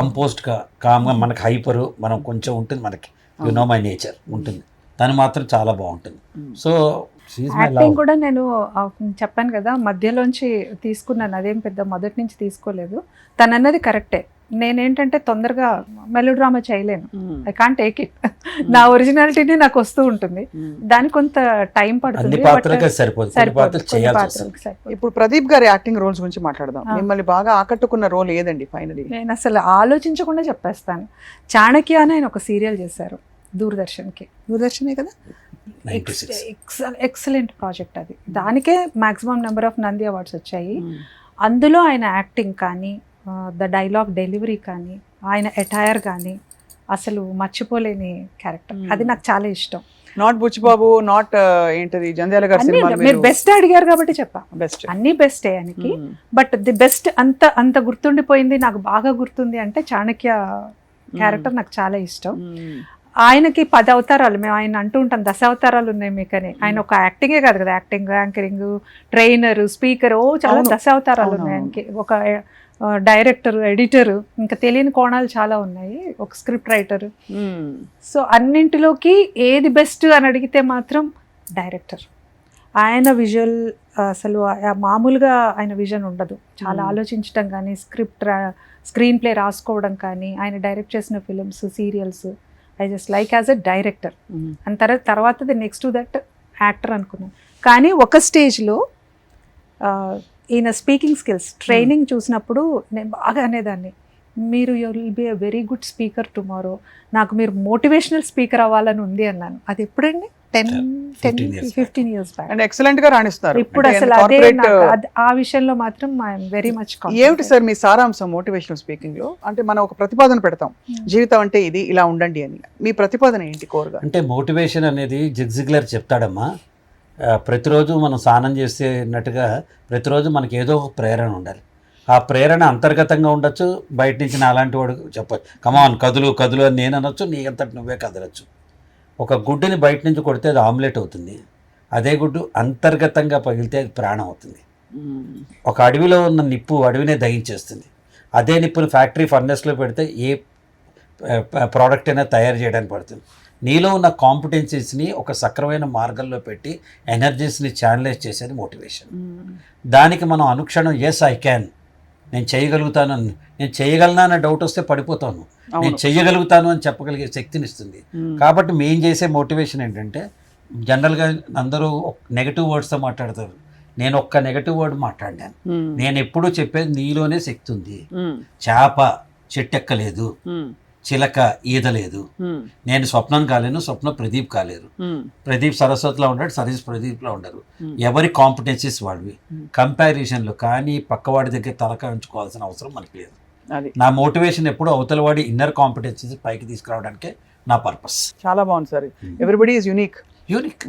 కంపోజ్డ్గా కామ్గా, మనకి హైపరు మనం కొంచెం ఉంటుంది, మనకి యు నో మై నేచర్ ఉంటుంది. తను మాత్రం చాలా బాగుంటుంది. సో యాక్టింగ్ కూడా నేను చెప్పాను కదా మధ్యలోంచి తీసుకున్నాను, అదేం పెద్ద మొదటి నుంచి తీసుకోలేదు. తను అన్నది కరెక్టే. నేనేంటంటే తొందరగా మెలో డ్రామా చేయలేను, ఐ కాంట్ టేక్ ఇట్. నా ఒరిజినాలిటీనే నాకు వస్తూ ఉంటుంది, దానికి కొంత టైం పడుతుంది. ఇప్పుడు ప్రదీప్ గారి యాక్టింగ్ రోల్స్ గురించి మాట్లాడదాం. మిమ్మల్ని బాగా ఆకట్టుకున్న రోల్ ఏదండి ఫైనలీ? నేను అసలు ఆలోచించకుండా చెప్పేస్తాను. చాణక్య అని ఆయన ఒక సీరియల్ చేశారు దూరదర్శనే కదా, ఎక్సలెంట్ ప్రాజెక్ట్ అది. దానికే maximum number of Nandi awards వచ్చాయి. అందులో ఆయన యాక్టింగ్ కానీ, ద డైలాగ్ డెలివరీ కానీ, ఆయన ఎటైర్ కానీ అసలు మర్చిపోలేని క్యారెక్టర్. అది నాకు చాలా ఇష్టం. నాట్ బుచ్చిబాబు, నాట్ ఏంటది జంధ్యాల గారి సినిమా. మీరు బెస్ట్ అడిగారు కాబట్టి చెప్పా, బెస్ట్ అన్ని బెస్టే ఆయనకి. బట్ ది బెస్ట్ అంత గుర్తుండిపోయింది, నాకు బాగా గుర్తుంది అంటే చాణక్య క్యారెక్టర్ నాకు చాలా ఇష్టం. ఆయనకి 10 అవతారాలు, మేము ఆయన అంటూ ఉంటాం 10 అవతారాలు ఉన్నాయి మీకని. ఆయన ఒక యాక్టింగే కాదు కదా, యాక్టింగ్, యాంకరింగ్, ట్రైనర్, స్పీకర్, చాలా 10 అవతారాలు ఉన్నాయి ఆయనకి. ఒక డైరెక్టర్, ఎడిటర్, ఇంకా తెలియని కోణాలు చాలా ఉన్నాయి, ఒక స్క్రిప్ట్ రైటర్. సో అన్నింటిలోకి ఏది బెస్ట్ అని అడిగితే మాత్రం డైరెక్టర్. ఆయన విజువల్ అసలు మామూలుగా ఆయన విజన్ ఉండదు, చాలా ఆలోచించడం కానీ, స్క్రీన్ ప్లే రాసుకోవడం కానీ, ఆయన డైరెక్ట్ చేసిన films, serials, I just like as a director. And తర్వాత the next to that actor అనుకున్నాను. కానీ ఒక స్టేజ్లో ఈయన స్పీకింగ్ స్కిల్స్ ట్రైనింగ్ చూసినప్పుడు నేను బాగా అనేదాన్ని, మీరు you will be a very good speaker tomorrow, నాకు మీరు మోటివేషనల్ స్పీకర్ అవ్వాలని ఉంది అన్నాను. అది ఎప్పుడండి? 10-15 years బ్యాక్. అండ్ ఎక్సలెంట్ గా రాణిస్తున్నారు ఇప్పుడు. అసలు అదే ఆ విషయంలో మాత్రం ఐఎమ్ వెరీ మచ్. ఏమిటి సార్ మీ సారాంశం మోటివేషనల్ స్పీకింగ్ లో? అంటే మనం ఒక ప్రతిపాదన పెడతాం, జీవితం అంటే ఇది, ఇలా ఉండండి అని. మీ ప్రతిపాదన ఏంటి కోరుగా? అంటే మోటివేషన్ అనేది జిగ్జిగ్లర్ చెప్తాడమ్మా, ప్రతిరోజు మనం స్నానం చేసేటట్టుగా ప్రతిరోజు మనకి ఏదో ఒక ప్రేరణ ఉండాలి. ఆ ప్రేరణ అంతర్గతంగా ఉండొచ్చు, బయట నుంచి నా అలాంటి వాడు చెప్పచ్చు, కమాన్ కదులు అని నేను అనొచ్చు, నీ అంతటి నువ్వే కదలచ్చు. ఒక గుడ్డుని బయట నుంచి కొడితే అది ఆమ్లెట్ అవుతుంది, అదే గుడ్డు అంతర్గతంగా పగిలితే అది ప్రాణం అవుతుంది. ఒక అడవిలో ఉన్న నిప్పు అడవినే దహించేస్తుంది, అదే నిప్పుని ఫ్యాక్టరీ ఫర్నెస్లో పెడితే ఏ ప్రోడక్ట్ అయినా తయారు చేయడానికి పడుతుంది. నీలో ఉన్న కాంపిటెన్సీస్ని ఒక సక్రమైన మార్గంలో పెట్టి ఎనర్జీస్ని ఛానలైజ్ చేసేది మోటివేషన్. దానికి మనం అనుక్షణం ఎస్ ఐ క్యాన్, నేను చేయగలుగుతాను, నేను చేయగలనా అనే డౌట్ వస్తే పడిపోతాను, నేను చెయ్యగలుగుతాను అని చెప్పగలిగే శక్తిని ఇస్తుంది. కాబట్టి మేము చేసే మోటివేషన్ ఏంటంటే, జనరల్గా అందరూ నెగటివ్ వర్డ్స్తో మాట్లాడతారు, నేను ఒక్క నెగటివ్ వర్డ్ మాట్లాడాను. నేను ఎప్పుడూ చెప్పేది నీలోనే శక్తి ఉంది. చేప చెట్టెక్కలేదు, చిలక ఈదలేదు, నేను స్వప్నం కాలేను, స్వప్న ప్రదీప్ కాలేరు, ప్రదీప్ సరస్వతిలో ఉంటాడు, సరస్వతి ప్రదీప్లో ఉండరు. ఎవరి కాంపిటెన్సీస్ వాడివి. కంపారిజన్లో కానీ పక్కవాడి దగ్గర తలకాయ ఉంచుకోవాల్సిన అవసరం మనకి లేదు. నా మోటివేషన్ ఎప్పుడు అవతల వాడి ఇన్నర్ కాంపిటెన్సీస్ పైకి తీసుకురావడానికే నా పర్పస్. చాలా బాగుంది సార్. Everybody is unique.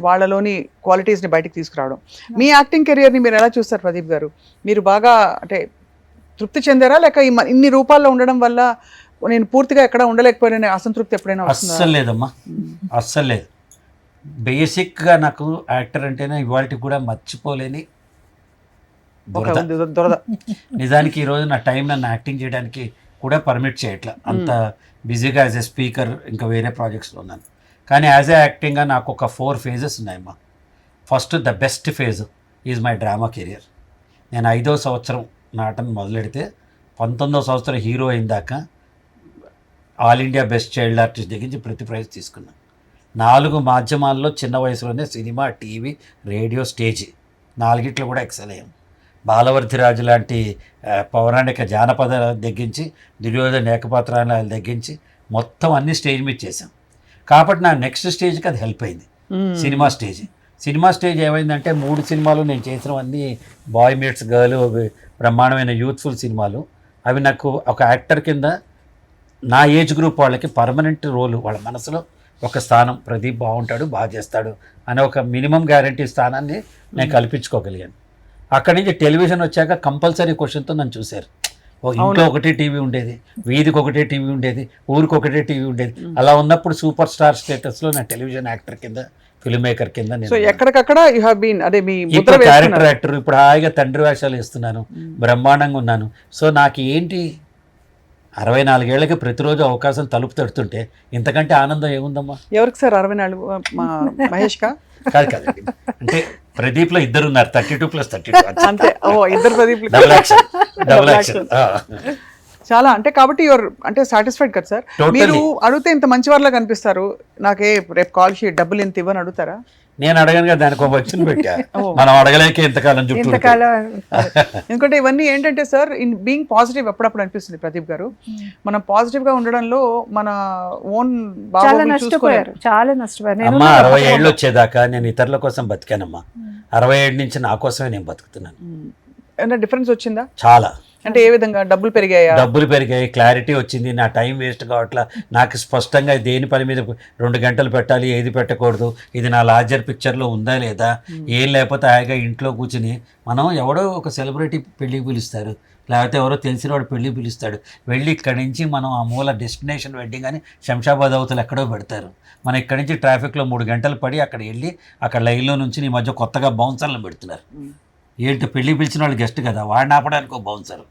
వాళ్ళలోని క్వాలిటీస్ని బయటకు తీసుకురావడం. మీ యాక్టింగ్ కెరియర్ని మీరు ఎలా చూస్తారు ప్రదీప్ గారు? మీరు బాగా అంటే తృప్తి చెందారా, లేక ఇన్ని రూపాల్లో ఉండడం వల్ల నేను పూర్తిగా ఎక్కడ ఉండలేకపోయినా అసంతృప్తి ఎప్పుడైనా వస్తుందా? అస్సలు లేదమ్మా, అస్సలు లేదు. బేసిక్గా నాకు యాక్టర్ అంటేనే ఇవాళకి కూడా మర్చిపోలేని దొరద. నిజానికి ఈరోజు నా టైం నన్ను యాక్టింగ్ చేయడానికి కూడా పర్మిట్ చేయట్లా, అంత బిజీగా యాజ్ ఎ స్పీకర్ ఇంకా వేరే ప్రాజెక్ట్స్లో ఉన్నాను. కానీ యాజ్ ఏ యాక్టింగ్గా నాకు ఒక 4 phases ఉన్నాయమ్మా. First the best phase is my drama career. నేను 5వ సంవత్సరం నాటన మొదలెడితే 19వ సంవత్సరం హీరో అయిందాక all India best child artist దగ్గర నుంచి ప్రతి ప్రైజ్ తీసుకున్నాను. 4 మాధ్యమాల్లో చిన్న వయసులోనే సినిమా, టీవీ, రేడియో, స్టేజ్ 4గిట్లో కూడా ఎక్సెల్ అయ్యాం. బాలవర్ధిరాజు లాంటి పౌరాణిక జానపద దగ్గరించి, దుర్యోధన ఏకపాత్రాల దగ్గరించి మొత్తం అన్ని స్టేజ్ మీద చేశాం. కాబట్టి నా నెక్స్ట్ స్టేజ్కి అది హెల్ప్ అయింది. Cinema stage. సినిమా స్టేజ్ ఏమైందంటే 3 సినిమాలు నేను చేసినవన్నీ బాయ్ మీట్స్ గర్ల్, బ్రహ్మాండమైన యూత్ఫుల్ సినిమాలు. అవి నాకు ఒక యాక్టర్ కింద నా ఏజ్ గ్రూప్ వాళ్ళకి పర్మనెంట్ రోలు, వాళ్ళ మనసులో ఒక స్థానం, ప్రదీప్ బాగుంటాడు, బాగా చేస్తాడు అనే ఒక మినిమం గ్యారంటీ స్థానాన్ని నేను కల్పించుకోగలిగాను. అక్కడి నుంచి టెలివిజన్ వచ్చాక కంపల్సరీ క్వశ్చన్తో నన్ను చూశారు. ఇంట్లో ఒకటే టీవీ ఉండేది, వీధికి ఒకటే టీవీ ఉండేది, ఊరికి ఒకటే టీవీ ఉండేది. అలా ఉన్నప్పుడు సూపర్ స్టార్ స్టేటస్లో నా టెలివిజన్ యాక్టర్ కింద, ఫిల్మ్ మేకర్ కింద ఎక్కడికక్కడ యు హావ్ బీన్. అదే మీ ఇప్పుడు క్యారెక్టర్ యాక్టర్, ఇప్పుడు హాయిగా తండ్రి వేషాలు వేస్తున్నాను, బ్రహ్మాండంగా ఉన్నాను. సో నాకు ఏంటి 64 ఏళ్ళకి ప్రతిరోజు అవకాశం తలుపు తడుతుంటే ఇంతకంటే ఆనందం ఏముందమ్మా? ఎవరికి సార్ 64? మహేష్ కా? కాదు కాదండి, అంటే ప్రదీప్ లో 2 ఉన్నారు, 32+32 అంతే. ఓ, ఇద్దరు ప్రదీప్. Double action. చాలా అంటే కాబట్టి యువర్ అంటే సాటిస్ఫైడ్ కదా సార్? మీరు అడిగితే ఇంత మంచి వాళ్ళ కనిపిస్తారు. నాకే రేపు కాల్ షీట్ డబ్బులు ఎంత ఇవ్వని అడుగుతారా? నేను అడగను కదా, దానికి ఒక వచ్చిన పెట్టా. మనం అడగలేక ఇంతకాలం చుట్టూ. ఎందుకంటే ఇవన్నీ ఏంటంటే సార్, ఇన్ బీయింగ్ పాజిటివ్ అప్పుడప్పుడు అనిపిస్తుంది ప్రదీప్ గారు. మనం పాజిటివ్ గా ఉండడంలో మన ఓన్ చాలా నష్టపోయారు. అమ్మా 60 ఏళ్ళు వచ్చేదాకా నేను ఇతరుల కోసం బతికానమ్మా. 67 నుంచి నా కోసమే నేను బతుకుతున్నాను. ఏమైనా డిఫరెన్స్ వచ్చిందా? చాలా. అంటే ఏ విధంగా? డబ్బులు పెరిగాయా? డబ్బులు పెరిగాయి, క్లారిటీ వచ్చింది, నా టైం వేస్ట్ కావట్లా. నాకు స్పష్టంగా దేని పని మీద 2 గంటలు పెట్టాలి, ఏది పెట్టకూడదు, ఇది నా లార్జర్ పిక్చర్లో ఉందా లేదా, ఏం లేకపోతే హాయిగా ఇంట్లో కూర్చుని మనం ఎవడో ఒక సెలబ్రిటీ పెళ్ళికి పిలుస్తారు, లేకపోతే ఎవరో తెలిసిన వాడు పెళ్ళికి పిలుస్తాడు, వెళ్ళి ఇక్కడి నుంచి మనం ఆ మూల డెస్టినేషన్ వెడ్డింగ్ అని శంషాబాద్ అవతలు ఎక్కడో పెడతారు. మనం ఇక్కడి నుంచి ట్రాఫిక్లో 3 గంటలు పడి అక్కడ వెళ్ళి అక్కడ లైన్లో నుంచి ఈ మధ్య కొత్తగా బౌన్సర్లను పెడుతున్నారు. ఏంటి, పెళ్ళి పిలిచిన వాళ్ళు గెస్ట్ కదా, వాడిని ఆపడానికి ఒక బౌన్సర్.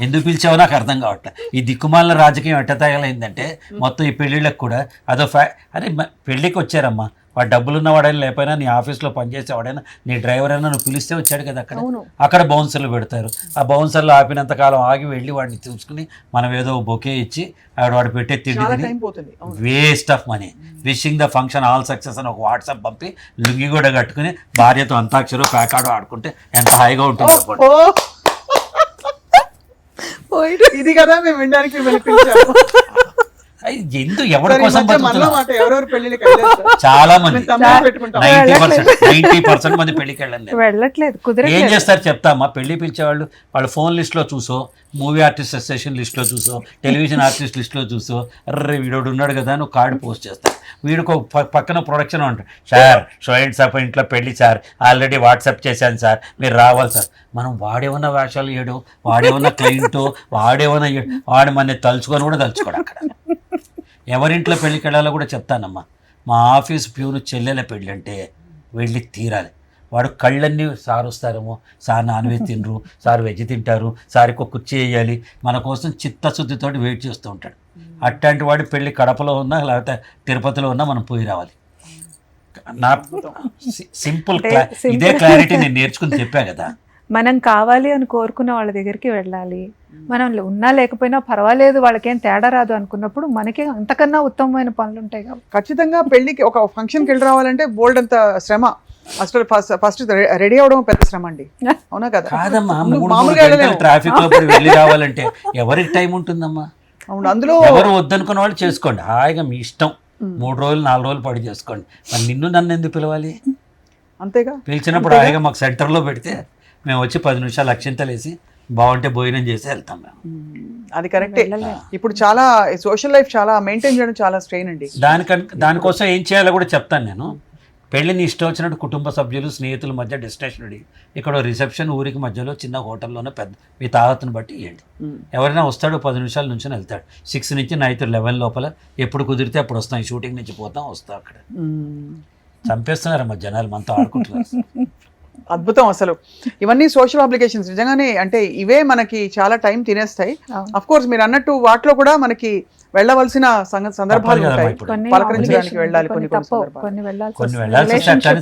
ఎందుకు పిలిచావో నాకు అర్థం కావట్లే. ఈ దిక్కుమాలిన రాజకీయం ఎట్ట తగలైందంటే మొత్తం ఈ పెళ్ళిళ్ళకి కూడా అదో అరే పెళ్ళికి వచ్చారమ్మా, వాడు డబ్బులున్న వాడైనా లేకపోయినా, నీ ఆఫీస్లో పనిచేసేవాడైనా, నీ డ్రైవర్ అయినా నువ్వు పిలిస్తే వచ్చాడు కదా, అక్కడ బౌన్సర్లు పెడతారు. ఆ బౌన్సర్లు ఆపినంతకాలం ఆగి వెళ్ళి వాడిని చూసుకుని మనం ఏదో బొకే ఇచ్చి వాడు పెట్టే తిండి waste of money. Wishing the function all success అని ఒక వాట్సాప్ పంపి లుంగి కూడా కట్టుకుని భార్యతో అంతాక్షరో ప్యాకాడో ఆడుకుంటే ఎంత హాయిగా ఉంటుంది చెప్పండి. ఇది కదా మేము వినడానికి ఎందుకు ఎవరి కోసం చాలా మంది 90% మంది పెళ్లికి వెళ్ళలేదు. ఏం చేస్తారు చెప్తామా? పెళ్లి పిలిచేవాళ్ళు వాళ్ళ ఫోన్ లిస్ట్లో చూసో, మూవీ ఆర్టిస్ట్ అసోసియేషన్ లిస్ట్లో చూసో, టెలివిజన్ ఆర్టిస్ట్ లిస్ట్లో చూసో, అర్రే వీడు ఉన్నాడు కదా నువ్వు కార్డు పోస్ట్ చేస్తారు. వీడికి పక్కన ప్రొడక్షన్ ఉంటుంది, సార్ షో అండ్ సార్ ఇంట్లో పెళ్లి సార్, ఆల్రెడీ వాట్సాప్ చేశాను సార్, మీరు రావాలి సార్. మనం వాడేమన్నా వేషాలు వేయడం, వాడేమన్నా క్లయింట్, వాడేమన్నా వాడు మన తలుచుకొని కూడా తలుచుకోడు. అక్కడ ఎవరింట్లో పెళ్ళికి వెళ్ళాలో కూడా చెప్తానమ్మా. మా ఆఫీస్ ప్యూను చెల్లెల పెళ్ళి అంటే వెళ్ళి తీరాలి. వాడు కళ్ళన్నీ సార్ వస్తారేమో, సార్ నాన్ వెజ్ తినరు, సార్ వెజ్ తింటారు, సార్కి ఒక కుర్చీ వేయాలి, మన కోసం చిత్తశుద్ధితో వెయిట్ చేస్తూ ఉంటాడు. అట్లాంటి వాడి పెళ్ళి కడపలో ఉన్నా లేకపోతే తిరుపతిలో ఉన్నా మనం పోయి రావాలి. నా సింపుల్ ఇదే క్లారిటీ నేను నేర్చుకుని చెప్పా కదా. మనం కావాలి అని కోరుకున్న వాళ్ళ దగ్గరికి వెళ్ళాలి. మనం ఉన్నా లేకపోయినా పర్వాలేదు, వాళ్ళకేం తేడా రాదు అనుకున్నప్పుడు మనకి అంతకన్నా ఉత్తమమైన పనులు ఉంటాయి కాబట్టి ఖచ్చితంగా పెళ్లికి ఒక ఫంక్షన్కి వెళ్ళి రావాలంటే బోల్డ్ అంత శ్రమ. అసలు ఫస్ట్ రెడీ అవడం పెద్ద శ్రమ అండి, అవునా కదా? కాదమ్మా, మామూలుగా ట్రాఫిక్ లో వెళ్ళి రావాలంటే ఎవరికి టైం ఉంటుందమ్మా? అవును, అందులో ఎవరు వద్దనుకున్న వాళ్ళు చేసుకోండి, హాయిగా మీ ఇష్టం. 3 రోజులు 4 రోజులు పడి చేసుకోండి. మరి నిన్ను నన్ను ఎందుకు పిలవాలి? అంతేగా, పిలిచినప్పుడు హాయిగా మాకు సెంటర్లో పెడితే మేము వచ్చి 10 నిమిషాలు అక్షింతలు వేసి బాగుంటే భోజనం చేసి వెళ్తాం మేము. అది కరెక్టే. ఇప్పుడు చాలా సోషల్ లైఫ్ చాలా మెయింటైన్ చేయడం చాలా స్ట్రెయిన్ అండి. దానికోసం ఏం చేయాలో కూడా చెప్తాను నేను. పెళ్ళిని ఇష్టం వచ్చినట్టు కుటుంబ సభ్యులు స్నేహితుల మధ్య డెస్టినేషన్ రెడీ, ఇక్కడ రిసెప్షన్ ఊరికి మధ్యలో చిన్న హోటల్లోనే పెద్ద మీ తాహతను బట్టి ఇవ్వండి. ఎవరైనా వస్తాడు 10 నిమిషాల నుంచి వెళ్తాడు. 6 నుంచి నైట్ 11 లోపల ఎప్పుడు కుదిరితే అప్పుడు వస్తాం. షూటింగ్ నుంచి వస్తాం అక్కడ. చంపేస్తున్నారమ్మా జనాలు, మనతో ఆడుకుంటున్నారు. అద్భుతం అసలు. ఇవన్నీ సోషల్ అప్లికేషన్స్ నిజంగానే, అంటే ఇవే మనకి చాలా టైం తినేస్తాయి. అఫ్ కోర్స్ మీరు అన్నట్టు వాటిలో కూడా మనకి వెళ్ళవలసిన సందర్భాలు ఉంటాయి, పలకరించడానికి వెళ్ళాలి, కొన్ని వెళ్ళాల్సి వస్తాయి. కానీ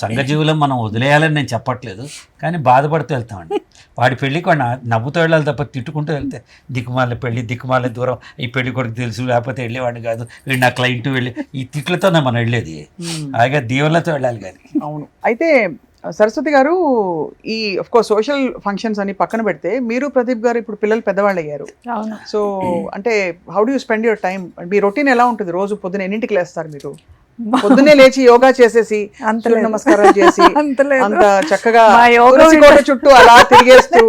సంఘజీవులం మనం వదిలేయాలని నేను చెప్పట్లేదు, కానీ బాధపడుతూ వెళ్తామండి. వాడి పెళ్ళికి వాడు నవ్వుతూ వెళ్ళాలి తప్ప తిట్టుకుంటూ వెళ్తే దిక్కుమాల పెళ్ళి, దిక్కుమాల దూరం, ఈ పెళ్లి కొడుకు తెలుసు లేకపోతే వెళ్ళేవాడిని కాదు, వీడు నా క్లయింట్ వెళ్ళి ఈ తిట్లతోనే మనం వెళ్ళేది. అలాగే దీవులతో వెళ్ళాలి కానీ. అవును. అయితే సరస్వతి గారు, ఈ ఆఫ్ కోర్స్ సోషల్ ఫంక్షన్స్ అని పక్కన పెడితే, మీరు ప్రదీప్ గారు ఇప్పుడు పిల్లలు పెద్దవాళ్ళు అయ్యారు. సో అంటే how do you spend your time? Me routine ఎలా ఉంటుంది? రోజు పొద్దున ఎన్నింటికి లేస్తారు మీరు? పొద్దున్నే లేచి యోగా చేసేసి సూర్య నమస్కారాలు చేసి అంత చక్కగా చుట్టూ అలా తిరిగేస్తూ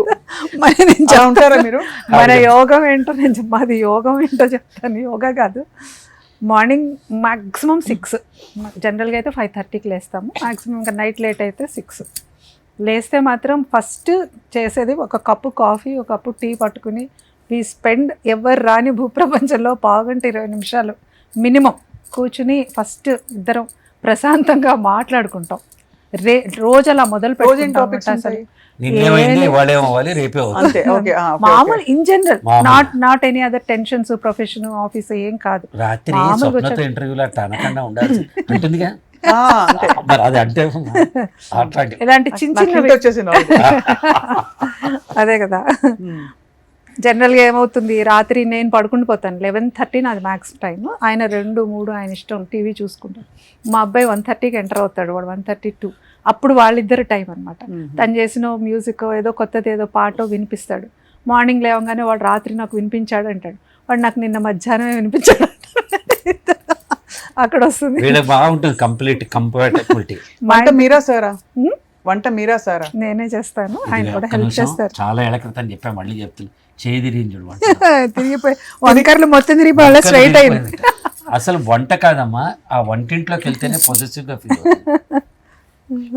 ఉంటారా మీరు? మన యోగం ఏంటో నేను మాది యోగం ఏంటో చెప్తాను. యోగా కాదు, మార్నింగ్ మ్యాక్సిమం 6, జనరల్గా అయితే 5:30కి లేస్తాము. మ్యాక్సిమం ఇంకా నైట్ లేట్ అయితే 6. లేస్తే మాత్రం ఫస్ట్ చేసేది ఒక కప్పు కాఫీ, ఒక కప్పు టీ పట్టుకుని వీ స్పెండ్ ఎవరు రాని భూప్రపంచంలో 20 నిమిషాలు మినిమం కూర్చుని ఫస్ట్ ఇద్దరం ప్రశాంతంగా మాట్లాడుకుంటాం. రోజు అలా మొదలు పెట్టుకుంటాం. మామూలు in general, not any other tensions, profession, office ఏం కాదు. రాత్రి ఇంటర్వ్యూలో ఇలాంటి చిన్న చిన్నవి అదే కదా. జనరల్గా ఏమవుతుంది, రాత్రి నేను పడుకుని పోతాను 11:30 నాది మ్యాక్స్ టైం. ఆయన 2, 3 ఆయన ఇష్టం టీవీ చూసుకుంటారు. మా అబ్బాయి 1:30కి ఎంటర్ అవుతాడు, వాడు 1:32. అప్పుడు వాళ్ళిద్దరు టైం అనమాట. తను చేసిన మ్యూజిక్ ఏదో కొత్తది ఏదో పాటో వినిపిస్తాడు. మార్నింగ్ లేవగానే వాడు రాత్రి నాకు వినిపించాడు అంటాడు, వాడు నాకు నిన్న మధ్యాహ్నమే వినిపించాడు అక్కడ వస్తుంది. బాగుంటుంది కంప్లీట్ కంపాటబిలిటీ. వంట మీరా సారా? నేనే చేస్తాను, ఆయన కూడా హెల్ప్ చేస్తారు. చాలా ఏళ్ల క్రితం చెప్పా, మళ్ళీ చెప్తున్నా, తిరిగిపోయి వంకర్లు మొత్తం తిరిగిపోయి స్ట్రైట్ అయింది. అసలు వంట కాదమ్మా, ఆ వంటింట్లోకి వెళ్తేనే పొజిటివ్గా ఫీల్ అవుతుంది.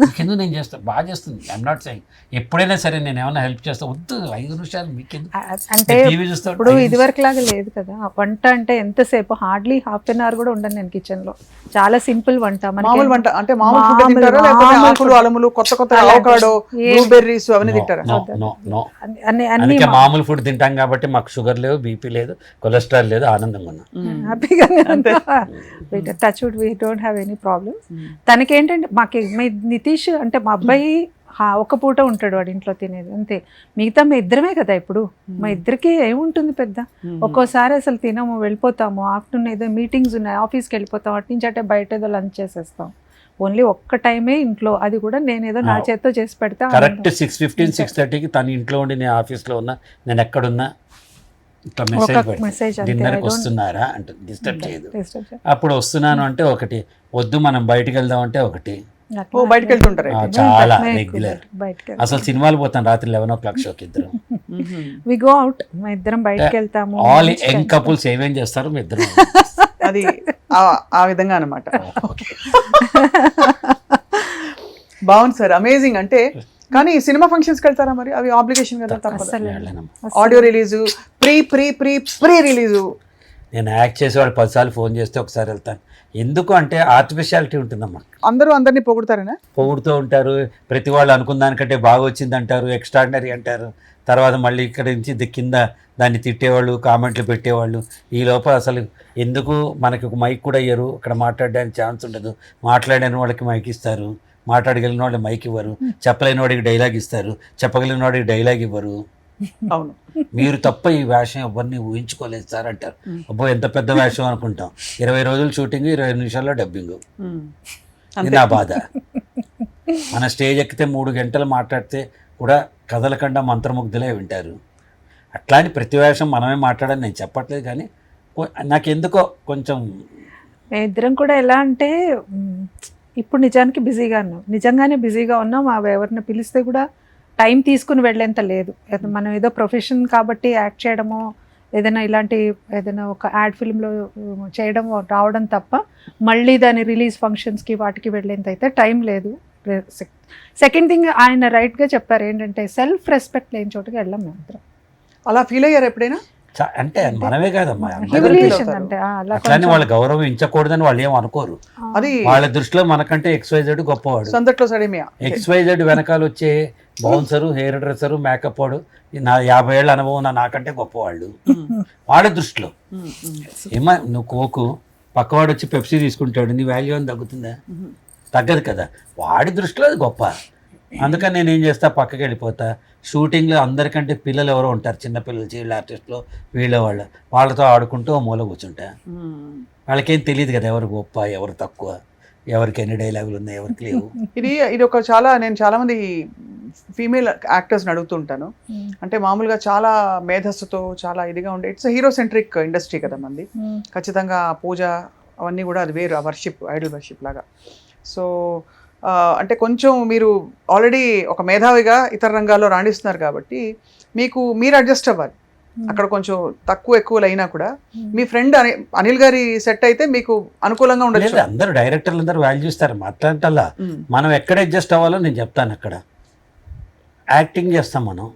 మీకెందుకు నేను చేస్తాను, బాగా చేస్తుంది. ఐఎమ్ నాట్ సెయింగ్ ఎప్పుడైనా సరే నేను ఏమైనా హెల్ప్ చేస్తా, వద్దు 5 నిమిషాలు మీకెందుకు అంటే టీవీ చూస్తా. ఇప్పుడు ఇదివరకు లాగా లేదు కదా వంట. అంటే ఎంతసేపు, హార్డ్లీ ½ అన్ అవర్ కూడా ఉండను నేను కిచెన్ లో. చాలా సింపుల్ వంట. మామూలు వంట అంటే ఆకులు, అలములు, కొత్త కొత్త అవకాడో, బ్లూబెర్రీస్ అవన్నీ తింటారా? మామూలు ఫుడ్ తింటాం కాబట్టి మాకు షుగర్ లేదు, బీపీ లేదు, కొలెస్ట్రాల్ లేదు, ఆనందంగా ఉన్నాం, హ్యాపీగానే. Touch wood, we don't have any problems. తనకేంటంటే మాకు నితీష్ అంటే మా అబ్బాయి ఒక పూట ఉంటాడు వాడి ఇంట్లో తినేది అంతే. మిగతా మా ఇద్దరమే కదా ఇప్పుడు. మా ఇద్దరికి ఏముంటుంది పెద్ద. ఒక్కోసారి అసలు తినము, వెళ్ళిపోతాము. ఆఫ్టర్నూన్ ఏదో మీటింగ్స్ ఉన్నాయి, ఆఫీస్కి వెళ్ళిపోతాం. అటు నుంచి అంటే బయట ఏదో లంచ్ చేసేస్తాం. ఓన్లీ ఒక్క టైమే ఇంట్లో, అది కూడా నేనేదో నా చేత్తో చేసి పెడతా. కరెక్ట్ 6:15, 6:30కి తను ఇంట్లో ఉండి నేను ఆఫీస్లో ఉన్నా, నేను ఎక్కడున్నా ఇట్లా మెసేజ్ డిన్నర్కి వస్తున్నారా అంటే డిస్టర్బ్ చేయదు. అప్పుడు వస్తున్నాను అంటే ఒకటి, వద్దు మనం బయటకు వెళ్దాం అంటే ఒకటి. బయటకు వెళ్తుంటారు చాలా రెగ్యులర్. అసలు సినిమాలు పోతాం రాత్రి 11 o'clock షోకి ఇద్దరు. వి గో అవుట్, మా ఇద్దరం బయటకు వెళ్తాము. ఆల్ యంగ్ కపుల్స్ ఏమేం చేస్తారు మీ ఇద్దరు, అది ఆ విధంగా అన్నమాట. బాగుంది సార్, అమేజింగ్. అంటే కానీ సినిమా ఫంక్షన్స్కి వెళ్తారా మరి? అవి ఆబ్లిగేషన్ కదా, తప్పదు. Audio release, pre release. నేను యాక్ట్ చేసేవాడు 10 సార్లు ఫోన్ చేస్తే ఒకసారి వెళ్తాను. ఎందుకు అంటే ఆర్టిఫిషియాలిటీ ఉంటుందమ్మా. అందరూ అందరినీ పొగుడతారేనా? పొగుడుతూ ఉంటారు. ప్రతి వాళ్ళు అనుకున్న దానికంటే బాగా వచ్చింది అంటారు, ఎక్స్ట్రాడినరీ అంటారు. తర్వాత మళ్ళీ ఇక్కడ నుంచి కింద దాన్ని తిట్టేవాళ్ళు, కామెంట్లు పెట్టేవాళ్ళు. ఈ లోపల అసలు ఎందుకు మనకి ఒక మైక్ కూడా ఇయ్యరు, అక్కడ మాట్లాడడానికి ఛాన్స్ ఉండదు. మాట్లాడిన వాళ్ళకి మైక్ ఇస్తారు, మాట్లాడగలిగిన వాళ్ళకి మైక్ ఇవ్వరు. చెప్పలేని వాడికి డైలాగ్ ఇస్తారు, చెప్పగలిగిన వాడికి డైలాగ్ ఇవ్వరు. అవును, మీరు తప్ప ఈ వేషం ఎవరిని ఊహించుకోలేదు సార్ అంటారు. అబ్బో ఎంత పెద్ద వేషం అనుకుంటాం. 20 రోజులు షూటింగ్, 20 నిమిషాల్లో డబ్బింగ్. ఇది నా బాధ. మన స్టేజ్ ఎక్కితే 3 గంటలు మాట్లాడితే కూడా కదలకుండా మంత్రముగ్ధులే వింటారు. అట్లాంటి ప్రతి వేషం మనమే మాట్లాడని నేను చెప్పట్లేదు, కానీ నాకెందుకో కొంచెం. మేమిద్దరం కూడా ఎలా అంటే ఇప్పుడు నిజానికి బిజీగా ఉన్నాం, నిజంగానే బిజీగా ఉన్నాం. ఎవరిని పిలిస్తే కూడా టైం తీసుకుని వెళ్ళేంత లేదు. మనం ఏదో ప్రొఫెషన్ కాబట్టి యాక్ట్ చేయడమో ఏదైనా ఇలాంటి ఏదైనా ఒక యాడ్ ఫిల్మ్లో చేయడం రావడం తప్ప మళ్ళీ దాని రిలీజ్ ఫంక్షన్స్కి వాటికి వెళ్ళేంత అయితే టైం లేదు. సెకండ్ థింగ్ ఆయన రైట్గా చెప్పారు ఏంటంటే సెల్ఫ్ రెస్పెక్ట్ లేని చోటుకి వెళ్ళాం మేము అందరం. అలా ఫీల్ అయ్యారు ఎప్పుడైనా? అంటే మనమే కాదమ్మా, హ్యూమిలియేషన్ అంటే అలా అట్లానే వాళ్ళు గౌరవించకూడదని వాళ్ళు ఏం అనుకోరు. అది వాళ్ళ దృష్టిలో మనకంటే XYZ గొప్పవాడు. సందట్లో సడేమియా XYZ వెనకాల వచ్చే బౌన్సరు, హెయిర్ డ్రెస్సరు, మేకప్ వాడు నా 50 ఏళ్ళ అనుభవం నాకంటే గొప్పవాళ్ళు వాళ్ళ దృష్టిలో. ఏమా నువ్వు కోకు పక్కవాడు వచ్చి పెప్సీ తీసుకుంటాడు, నీ వాల్యూ అని తగ్గుతుందా? తగ్గదు కదా. వాడి దృష్టిలో అది గొప్ప. అందుకని నేను ఏం చేస్తా, పక్కకి వెళ్ళిపోతా. షూటింగ్లో అందరికంటే పిల్లలు ఎవరో ఉంటారు, చిన్నపిల్లలు, చైల్డ్ ఆర్టిస్టులు, వాళ్ళతో ఆడుకుంటూ ఓ మూల కూర్చుంటా. వాళ్ళకేం తెలియదు కదా ఎవరు గొప్ప ఎవరు తక్కువ, ఎవరికి ఎన్ని డైలాగులు ఉన్నాయి ఎవరికి లేవు. ఇది ఒక నేను చాలా మంది ఫీమేల్ యాక్టర్స్ని అడుగుతుంటాను. అంటే మామూలుగా చాలా మేధస్సుతో చాలా ఇదిగా ఉండే ఇట్స్ హీరో సెంట్రిక్ ఇండస్ట్రీ కదా మంది. ఖచ్చితంగా పూజ అవన్నీ కూడా అది వేరు, వర్షిప్, ఐడల్ వర్షిప్ లాగా. సో అంటే కొంచెం మీరు ఆల్రెడీ ఒక మేధావిగా ఇతర రంగాల్లో రాణిస్తున్నారు కాబట్టి మీరు అడ్జస్ట్ అవ్వాలి. అక్కడ కొంచెం తక్కువ ఎక్కువలు అయినా కూడా మీ ఫ్రెండ్ అనిల్ గారి సెట్ అయితే మీకు అనుకూలంగా ఉండదు. అందరూ డైరెక్టర్లు అందరూ వాల్యూ ఇస్తారు. మాట్లాడటల్లా మనం ఎక్కడ అడ్జస్ట్ అవ్వాలో నేను చెప్తాను. అక్కడ యాక్టింగ్ చేస్తాం మనం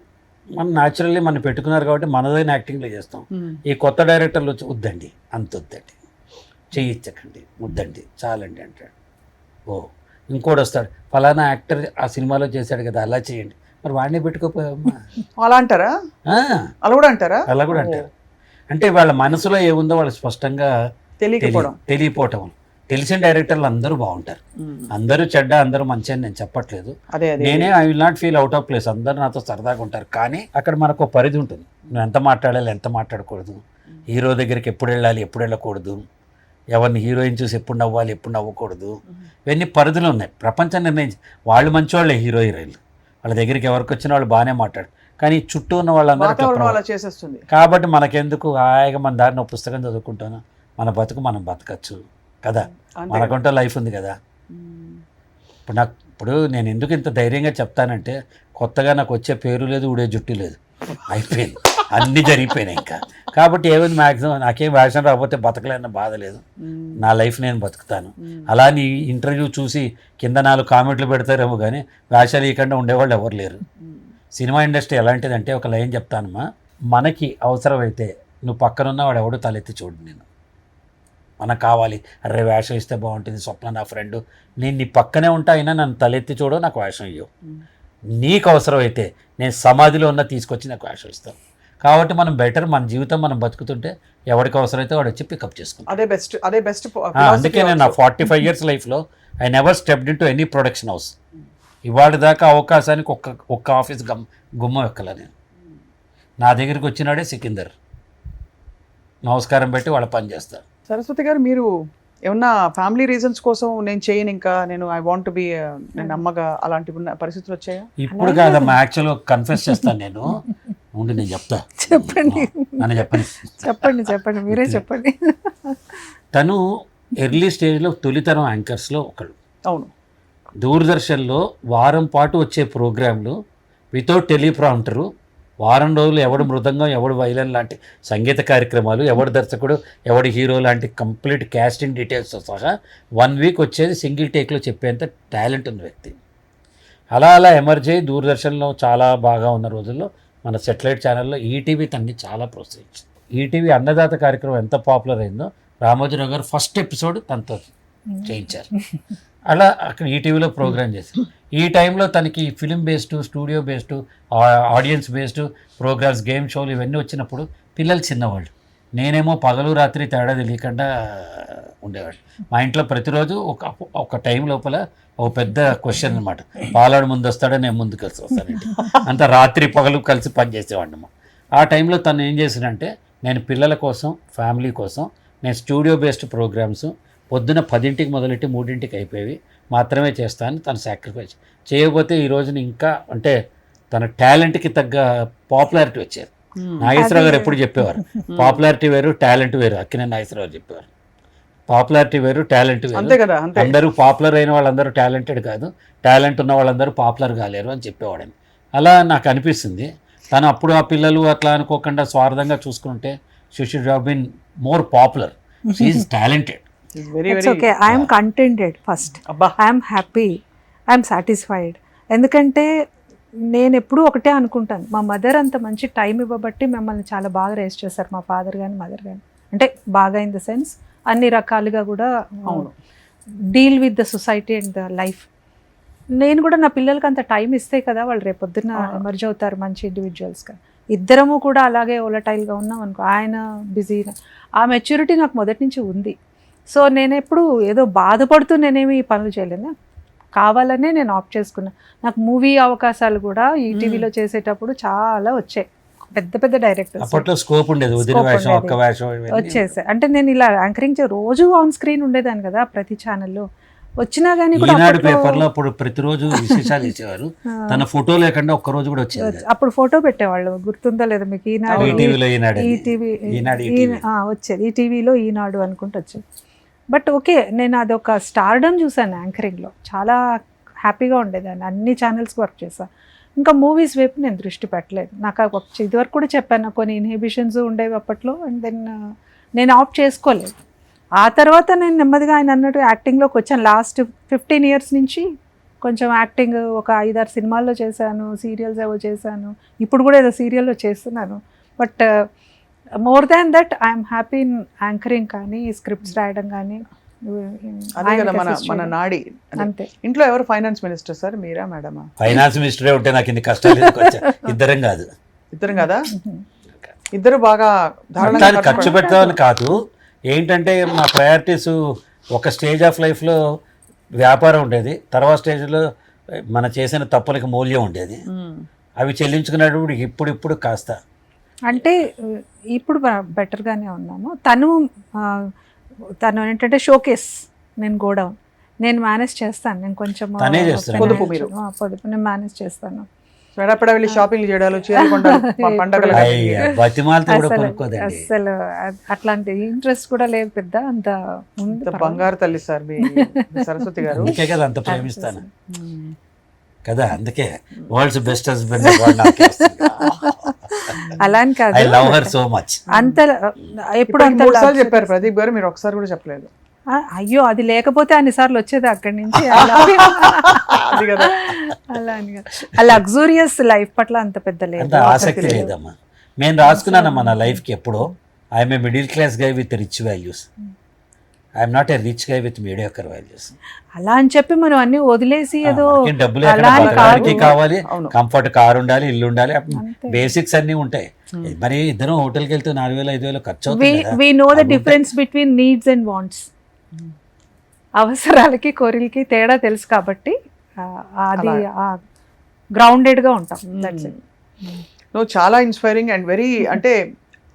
న్యాచురల్లీ మనం పెట్టుకున్నారు కాబట్టి మనదైన యాక్టింగ్లో చేస్తాం. ఈ కొత్త డైరెక్టర్లు వచ్చి వద్దండి, అంత వద్దండి, చేయించకండి, వద్దండి, చాలండి అంటాడు. ఓ ఇంకోటి వస్తాడు, ఫలానా యాక్టర్ ఆ సినిమాలో చేశాడు కదా అలా చేయండి, మరి వాడిని పెట్టుకోపోయామ్మా అలా అంటారా? అలా కూడా అంటారా? అలా కూడా అంటారు. అంటే వాళ్ళ మనసులో ఏముందో వాళ్ళు స్పష్టంగా తెలియపోవటం. తెలిసిన డైరెక్టర్లు అందరూ బాగుంటారు, అందరూ చెడ్డ, అందరూ మంచి అని నేను చెప్పట్లేదు. నేనే I will not feel out of place. అందరూ నాతో సరదాగా ఉంటారు. కానీ అక్కడ మనకు ఒక పరిధి ఉంటుంది. నువ్వు ఎంత మాట్లాడాలి, ఎంత మాట్లాడకూడదు, హీరో దగ్గరికి ఎప్పుడు వెళ్ళాలి, ఎప్పుడు వెళ్ళకూడదు, ఎవరిని హీరోయిన్ చూసి ఎప్పుడు నవ్వాలి, ఎప్పుడు నవ్వకూడదు, ఇవన్నీ పరిధులు ఉన్నాయి. ప్రపంచం నిర్ణయించి వాళ్ళు మంచివాళ్ళే హీరో హీరోయిన్లు, వాళ్ళ దగ్గరికి ఎవరికి వచ్చిన వాళ్ళు బాగానే మాట్లాడు. కానీ చుట్టూ ఉన్న వాళ్ళందరూ చేసేస్తుంది. కాబట్టి మనకెందుకు, హాయిగా మన దారిని ఒక పుస్తకం చదువుకుంటాను, మన బతుకు మనం బతకచ్చు కదా, మనకంటూ లైఫ్ ఉంది కదా. ఇప్పుడు నేను ఎందుకు ఇంత ధైర్యంగా చెప్తానంటే, కొత్తగా నాకు వచ్చే పేరు లేదు, ఊడే జుట్టు లేదు, అయిపోయింది, అన్నీ జరిగిపోయినాయి ఇంకా. కాబట్టి ఏమైంది, మ్యాక్సిమం నాకేం వేషం రాకపోతే బతకలేన్న బాధ లేదు, నా లైఫ్ నేను బతుకుతాను. అలా నీ ఇంటర్వ్యూ చూసి కింద 4 కామెంట్లు పెడతారేమో కానీ వేషాలు ఇవ్వకుండా ఉండేవాళ్ళు ఎవరు లేరు. సినిమా ఇండస్ట్రీ ఎలాంటిదంటే, ఒక లైన్ చెప్తానమ్మా, మనకి అవసరమైతే నువ్వు పక్కనున్న వాడు ఎవడు తలెత్తి చూడు, నేను మనకు కావాలి, అరే వేషం ఇస్తే బాగుంటుంది, స్వప్న నా ఫ్రెండ్, నేను నీ పక్కనే ఉంటా, అయినా నన్ను తలెత్తి చూడవు, నాకు వేషం ఇవ్వవు. నీకు అవసరమైతే నేను సమాధిలో ఉన్న తీసుకొచ్చి నాకు వేషం ఇస్తాను. కాబట్టి మనం బెటర్, మన జీవితం మనం బతుకుతుంటే ఎవరికి అవసరమైతే వాడు వచ్చి పికప్ చేసుకుంటాం. అదే బెస్ట్. అందుకే నేను నా 45 years లైఫ్లో I never stepped in to any production house. ఇవాళ దాకా అవకాశానికి ఒక్క ఆఫీస్ గుమ్మం ఎక్కల నేను. నా దగ్గరికి వచ్చినాడే సికిందర్, నమస్కారం పెట్టి వాళ్ళ పని చేస్తారు. సరస్వతి గారు, మీరు ఏమన్నా ఫ్యామిలీ రీజన్స్ కోసం నేను చేయను, ఇంకా నేను ఐ వాంట్ బి, నేను అమ్మగా, అలాంటి పరిస్థితులు వచ్చాయా? ఇప్పుడు కాదమ్మా, యాక్చువల్గా కన్ఫెస్ చేస్తాను నేను. ఉండి నేను చెప్తా. చెప్పండి, మీరే చెప్పండి. తను ఎర్లీ స్టేజ్లో తొలితరం యాంకర్స్లో ఒకళ్ళు. అవును. దూరదర్శన్లో వారం పాటు వచ్చే ప్రోగ్రాంలు వితౌట్ టెలిప్రాంప్టరు, వారం రోజులు ఎవడు మృదంగం, ఎవడు వైలన్ లాంటి సంగీత కార్యక్రమాలు, ఎవడు దర్శకుడు, ఎవడు హీరో లాంటి కంప్లీట్ క్యాస్టింగ్ డీటెయిల్స్తో సహా 1 week వచ్చేది సింగిల్ టేక్లో చెప్పేంత టాలెంట్ ఉన్న వ్యక్తి. అలా ఎమర్జ్ అయ్యి దూరదర్శన్లో చాలా బాగా ఉన్న రోజుల్లో మన సెటిలైట్ ఛానల్లో ఈటీవీ తన్ని చాలా ప్రోత్సహించింది. ఈటీవీ అన్నదాత కార్యక్రమం ఎంత పాపులర్ అయిందో, రామోజీరావు గారు ఫస్ట్ ఎపిసోడ్ తనతో చేయించారు. అలా అక్కడ ఈటీవీలో ప్రోగ్రామ్ చేశారు. ఈ టైంలో తనకి film based, studio based, audience based programmes, game షోలు ఇవన్నీ వచ్చినప్పుడు పిల్లలు చిన్నవాళ్ళు, నేనేమో పగలు రాత్రి తేడా తెలియకుండా ఉండేవాడు. మా ఇంట్లో ప్రతిరోజు ఒక టైం లోపల ఒక పెద్ద క్వశ్చన్ అనమాట, పాలాడు ముందు వస్తాడో నేను ముందు కలిసి వస్తానండి. అంత రాత్రి పగలు కలిసి పనిచేసేవాడినమ్మా. ఆ టైంలో తను ఏం చేసినంటే, నేను పిల్లల కోసం, ఫ్యామిలీ కోసం నేను స్టూడియో బేస్డ్ ప్రోగ్రామ్స్ పొద్దున 10ంటికి మొదలెట్టి 3ంటికి అయిపోయేవి మాత్రమే చేస్తాను. తను సాక్రిఫైస్ చేయకపోతే ఈ రోజున ఇంకా అంటే తన టాలెంట్కి తగ్గ పాపులారిటీ వచ్చేది. నాగేశ్వరరావు గారు ఎప్పుడు చెప్పేవారు, పాపులారిటీ వేరు, టాలెంట్ వేరు. అక్కినేని నాగేశ్వరరావు చెప్పేవారు, పాపులారిటీ వేరు, టాలెంట్ వేరు. అందరూ పాపులర్ అయిన వాళ్ళందరూ టాలెంటెడ్ కాదు, టాలెంట్ ఉన్న వాళ్ళందరూ పాపులర్ కాలేరు అని చెప్పేవాడని. అలా నాకు అనిపిస్తుంది. తను అప్పుడు ఆ పిల్లలు అట్లా అనుకోకుండా స్వార్థంగా చూసుకుంటే she should have been more popular. She is talented. Very it's okay, I'm contented first, అబ్బా ఐఎమ్ హ్యాపీ, ఐఎమ్ సాటిస్ఫైడ్. ఎందుకంటే నేను ఎప్పుడూ ఒకటే అనుకుంటాను, మా మదర్ అంత మంచి టైం ఇవ్వబట్టి మిమ్మల్ని చాలా బాగా రేస్ చేశారు, మా ఫాదర్ కానీ మదర్ కానీ. అంటే బాగా ఇన్ ద సెన్స్ అన్ని రకాలుగా కూడా అవును. Deal with the society and the life. నేను కూడా నా పిల్లలకి అంత టైం ఇస్తే కదా వాళ్ళు రేపొద్దున ఎమర్జ్ అవుతారు మంచి ఇండివిజువల్స్గా. ఇద్దరము కూడా అలాగే ఓలటైల్గా ఉన్నాం అనుకో, ఆయన బిజీ, ఆ మెచ్యూరిటీ నాకు మొదటి నుంచి ఉంది. సో నేను ఎప్పుడు ఏదో బాధపడుతూ నేనేమి ఈ పనులు చేయలేను, కావాలనే నేను ఆప్ట్ చేసుకున్నా. నాకు మూవీ అవకాశాలు కూడా ఈ టీవీలో చేసేటప్పుడు చాలా వచ్చాయి, పెద్ద పెద్ద డైరెక్టర్స్ అప్పట్లో స్కోప్ ఉండేది, వదిన వేషం, ఒక్క వేషం వచ్చేసాయి. అంటే నేను ఇలా యాంకరింగ్ రోజు ఆన్ స్క్రీన్ ఉండేదాన్ని కదా ప్రతి ఛానల్లో. వచ్చినా కానీ కూడా ఈనాడు పేపర్లో అప్పుడు ప్రతిరోజు విశేషాలు ఇచ్చేవారు, తన ఫోటో లేకుండా ఒక్క రోజు కూడా వచ్చేది. అప్పుడు ఫోటో పెట్టేవాళ్ళు, గుర్తుందా లేదా మీకు? ఈనాడు, వచ్చేది ఈ టీవీలో ఈనాడు అనుకుంటూ వచ్చేది. బట్ ఓకే, నేను అదొక స్టార్డమ్ చూసాను యాంకరింగ్లో, చాలా హ్యాపీగా ఉండేదాన్ని. అన్ని ఛానల్స్కి వర్క్ చేశాను. ఇంకా మూవీస్ వైపు నేను దృష్టి పెట్టలేదు. నాకు ఇదివరకు కూడా చెప్పాను, కొన్ని ఇన్హిబిషన్స్ ఉండేవి అప్పట్లో. అండ్ దెన్ నేను ఆప్ట్ చేసుకోలేదు. ఆ తర్వాత నేను నెమ్మదిగా ఆయన అన్నట్టు యాక్టింగ్లోకి వచ్చాను. లాస్ట్ 15 years నుంచి కొంచెం యాక్టింగ్ ఒక 5-6 సినిమాల్లో చేశాను, సీరియల్స్ ఏవో చేశాను, ఇప్పుడు కూడా ఏదో సీరియల్లో చేస్తున్నాను. But more than that I'm happy in anchoring కానీ, స్క్రిప్ట్స్ రాయడం కానీ. అదే కదా మన నాడి. అంతే. ఇంట్లో ఎవరు ఫైనాన్స్ మినిస్టర్ సార్, మీరా మేడమా? ఫైనాన్స్ మినిస్టరే ఉంటే నాకు ఇన్ని కష్టాలు ఇద్దరం కాదు. ఇద్దరం కదా, ఇద్దరు బాగా ఖర్చు పెడతామని కాదు. ఏంటంటే మా ప్రయారిటీస్, ఒక స్టేజ్ ఆఫ్ లైఫ్లో వ్యాపారం ఉండేది, తర్వాత స్టేజ్లో మన చేసిన తప్పులకి మూల్యం ఉండేది. అవి చెల్లించుకునేటప్పుడు ఇప్పుడు కాస్త అంటే ఇప్పుడు బెటర్గానే ఉన్నాము. తను ఏంటంటే షోకేస్, నేను గోడౌన్ నేను మేనేజ్ చేస్తాను. నేను కొంచెం పొదుపు నేను మేనేజ్ చేస్తాను. వెడపడ వెళ్ళి షాపింగ్ చేయడాలు, చీరలు కొనడాలు, పండగలు అసలు అట్లాంటి ఇంట్రెస్ట్ కూడా లేదు పెద్ద. అంత బంగారు తల్లి సార్ మీ సరస్వతి గారు. అందుకే కదా అంత ప్రేమిస్తాను కదా, అందుకే వరల్డ్స్ బెస్ట్ హస్బెండ్ అలా అని కాదు, I love her so much. అంత ఎప్పుడు అంత చెప్పారు ప్రదీప్ గారు, మీరు ఒకసారి కూడా చెప్పలేదు. అయ్యో, అది లేకపోతే అన్నిసార్లు వచ్చేది అక్కడి నుంచి. అలా అని ఆ లగ్జూరియస్ లైఫ్ పట్ల అంత పెద్ద లేదు, ఆసక్తి లేదమ్మా. నేను రాసుకున్నానమ్మా నా లైఫ్కి ఎప్పుడో, I'm a middle class guy with rich values, I'm not a rich guy with mediocre values. అలా అని చెప్పి మనం అన్ని వదిలేసి ఏదో డబ్బులు కావాలి, కంఫర్ట్, కారు ఉండాలి, ఇల్లు ఉండాలి, బేసిక్స్ అన్ని ఉంటాయి. మరి ఇద్దరం హోటల్కి వెళ్తే 4,000-5,000 ఖర్చు అవుతుంది. We know the difference between needs and wants. అవసరాలకి కోరికలకి తేడా తెలుసు కాబట్టి అది గ్రౌండెడ్గా ఉంటాం. నువ్వు చాలా ఇన్స్పైరింగ్ అండ్ వెరీ, అంటే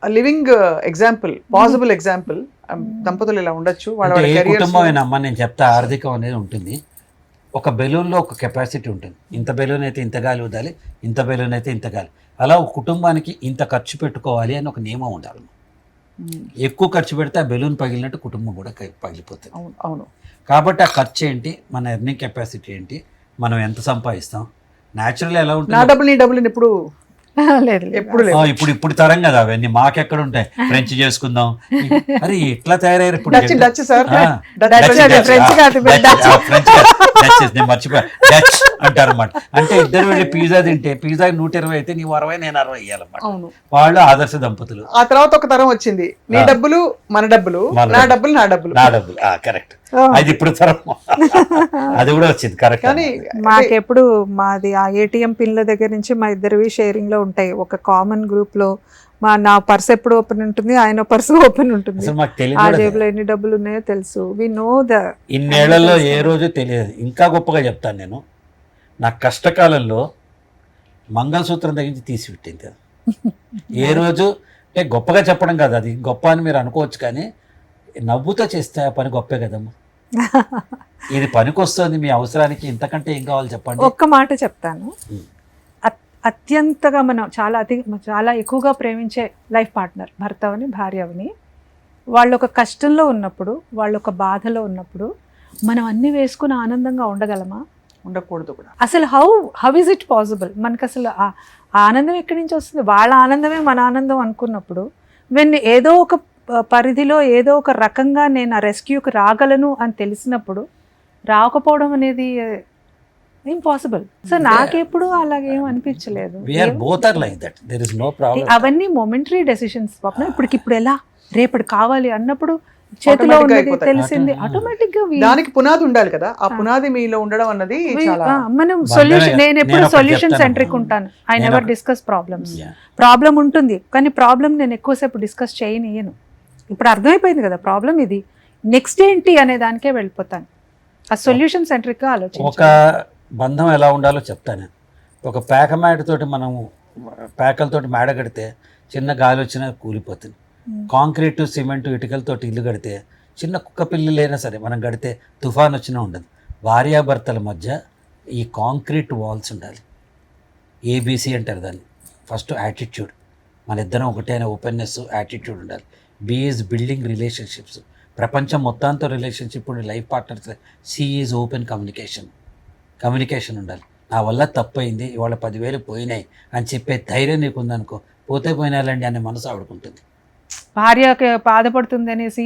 లివింగ్ ఎగ్జాంపుల్, పాసిబుల్ ఎగ్జాంపుల్. దంపతులు ఇలా ఉండొచ్చు, వాళ్ళ కుటుంబమేనమ్మా. నేను చెప్తా, ఆర్థికం అనేది ఉంటుంది. ఒక బెలూన్లో ఒక కెపాసిటీ ఉంటుంది. ఇంత బెలూన్ అయితే ఇంత గాలి వదాలి, ఇంత బెలూన్ అయితే ఇంత గాలి. అలా ఒక కుటుంబానికి ఇంత ఖర్చు పెట్టుకోవాలి అని ఒక నియమం ఉండాలి. ఎక్కువ ఖర్చు పెడితే ఆ బెలూన్ పగిలినట్టు కుటుంబం కూడా పగిలిపోతుంది. అవును. కాబట్టి ఆ ఖర్చు ఏంటి, మన ఎర్నింగ్ కెపాసిటీ ఏంటి, మనం ఎంత సంపాదిస్తాం, న్యాచురల్ ఎలా ఉంటుంది. నా డబ్బులు నీ డబ్బులు ఎప్పుడు లేదు, ఎప్పుడు ఇప్పుడు తరం కదా అవన్నీ, మాకెక్కడ ఉంటాయి. ఫ్రెంచ్ చేసుకుందాం, అరే ఎట్లా తయారయ్యారు ఇప్పుడు. మర్చిపోయా, డచ్ అంటారు అన్నమాట. అంటే ఇద్దరు వెళ్ళి పిజ్జా తింటే పిజ్జా 120 అయితే నీవు 60, నేను 60 ఇయ్యాలన్నమాట. వాళ్ళు ఆదర్శ దంపతులు. ఆ తర్వాత ఒక తరం వచ్చింది, నీ డబ్బులు మన డబ్బులు, నా డబ్బులు నా డబ్బులు, నా డబ్బులు. కరెక్ట్, అది ఇప్పుడు తరం అది కూడా వచ్చింది. కరెక్ట్. కానీ మాకెప్పుడు మాది ఆ ఏటీఎం పిన్ల దగ్గర నుంచి మా ఇద్దరివి షేరింగ్ లో ఉంటాయి. ఒక కామన్ గ్రూప్ లో నా పర్స్ ఎప్పుడు ఓపెన్ ఉంటుంది, ఆయన పర్స్ ఓపెన్ ఉంటుంది. ఆ జేబులో ఎన్ని డబ్బులు ఉన్నాయో తెలుసు. వి నో ద. ఇన్నేళ్లలో ఏ రోజు తెలియదు. ఇంకా గొప్పగా చెప్తాను, నేను నా కష్టకాలంలో మంగళసూత్రం దగ్గర తీసి పెట్టింది కదా. ఏ రోజు అంటే గొప్పగా చెప్పడం కాదు, అది గొప్ప అని మీరు అనుకోవచ్చు, కానీ నవ్వుతో చేస్తే ఆ పని గొప్పే కదమ్మా. ఇది పనికొస్తుంది మీ అవసరానికి, ఇంతకంటే ఏం కావాలి చెప్పండి. ఒక్క మాట చెప్తాను, అత్యంతగా మనం చాలా ఎక్కువగా ప్రేమించే లైఫ్ పార్ట్నర్, భర్త అవని భార్య అవని, వాళ్ళు ఒక కష్టంలో ఉన్నప్పుడు, వాళ్ళు ఒక బాధలో ఉన్నప్పుడు మనం అన్నీ వేసుకుని ఆనందంగా ఉండగలమా? ఉండకూడదు కూడా. అసలు హౌ ఇస్ ఇట్ పాసిబుల్? మనకు అసలు ఆ ఆనందం ఎక్కడి నుంచి వస్తుంది? వాళ్ళ ఆనందమే మన ఆనందం అనుకున్నప్పుడు ఏదో ఒక పరిధిలో ఏదో ఒక రకంగా నేను ఆ రెస్క్యూకి రాగలను అని తెలిసినప్పుడు రాకపోవడం అనేది ఇంపాసిబుల్. సో నాకెప్పుడు అలాగేం అనిపించలేదు. అవన్నీ మొమెంటరీ డెసిషన్స్. ఇప్పుడు ఎలా రేపటి కావాలి అన్నప్పుడు చేతిలో ఉన్నది తెలిసింది ఆటోమేటిక్ గా దానికి పునాది ఉండాలి కదా. ఆ పునాది మీలో ఉండడం అన్నది మనం సొల్యూషన్, నేను ఎప్పుడు సొల్యూషన్ సెంట్రిక్ ఉంటాను. I never discuss problems. Problem ఉంటుంది కానీ ప్రాబ్లం నేను ఎక్కువసేపు డిస్కస్ చేయనియను. ఇప్పుడు అర్థమైపోయింది కదా ప్రాబ్లం ఇది, నెక్స్ట్ ఏంటి అనే దానికే వెళ్ళిపోతాను. ఆ సొల్యూషన్ సెంట్రిక్ గా ఆలోచించాలి. ఒక బంధం ఎలా ఉండాలో చెప్తాను. ఒక పేక మేడతోటి మనం పేకలతోటి మేడ కడితే చిన్న గాలి వచ్చినా కూలిపోతుంది. కాంక్రీటు సిమెంట్ ఇటుకలతోటి ఇల్లు కడితే చిన్న కుక్క పిల్లలైనా సరే మనం కడితే తుఫాన్ వచ్చినా ఉండదు. భార్యాభర్తల మధ్య ఈ కాంక్రీట్ వాల్స్ ఉండాలి. ఏబీసీ అంటారు దాన్ని. ఫస్ట్ యాటిట్యూడ్, మన ఇద్దరం ఒకటే అనే ఓపెన్నెస్, యాటిట్యూడ్ ఉండాలి. B is building relationships. ప్రపంచం మొత్తంతో రిలేషన్షిప్ ఉండే life partners. C is open communication ఉండాలి. నా వల్ల తప్పైంది, ఇవాళ 10,000 పోయినాయి అని చెప్పే ధైర్యం నీకు ఉందనుకో, పోతే పోయినాలండి అనే మనసు ఆడుకుంటుంది. భార్యకి బాధపడుతుంది అనేసి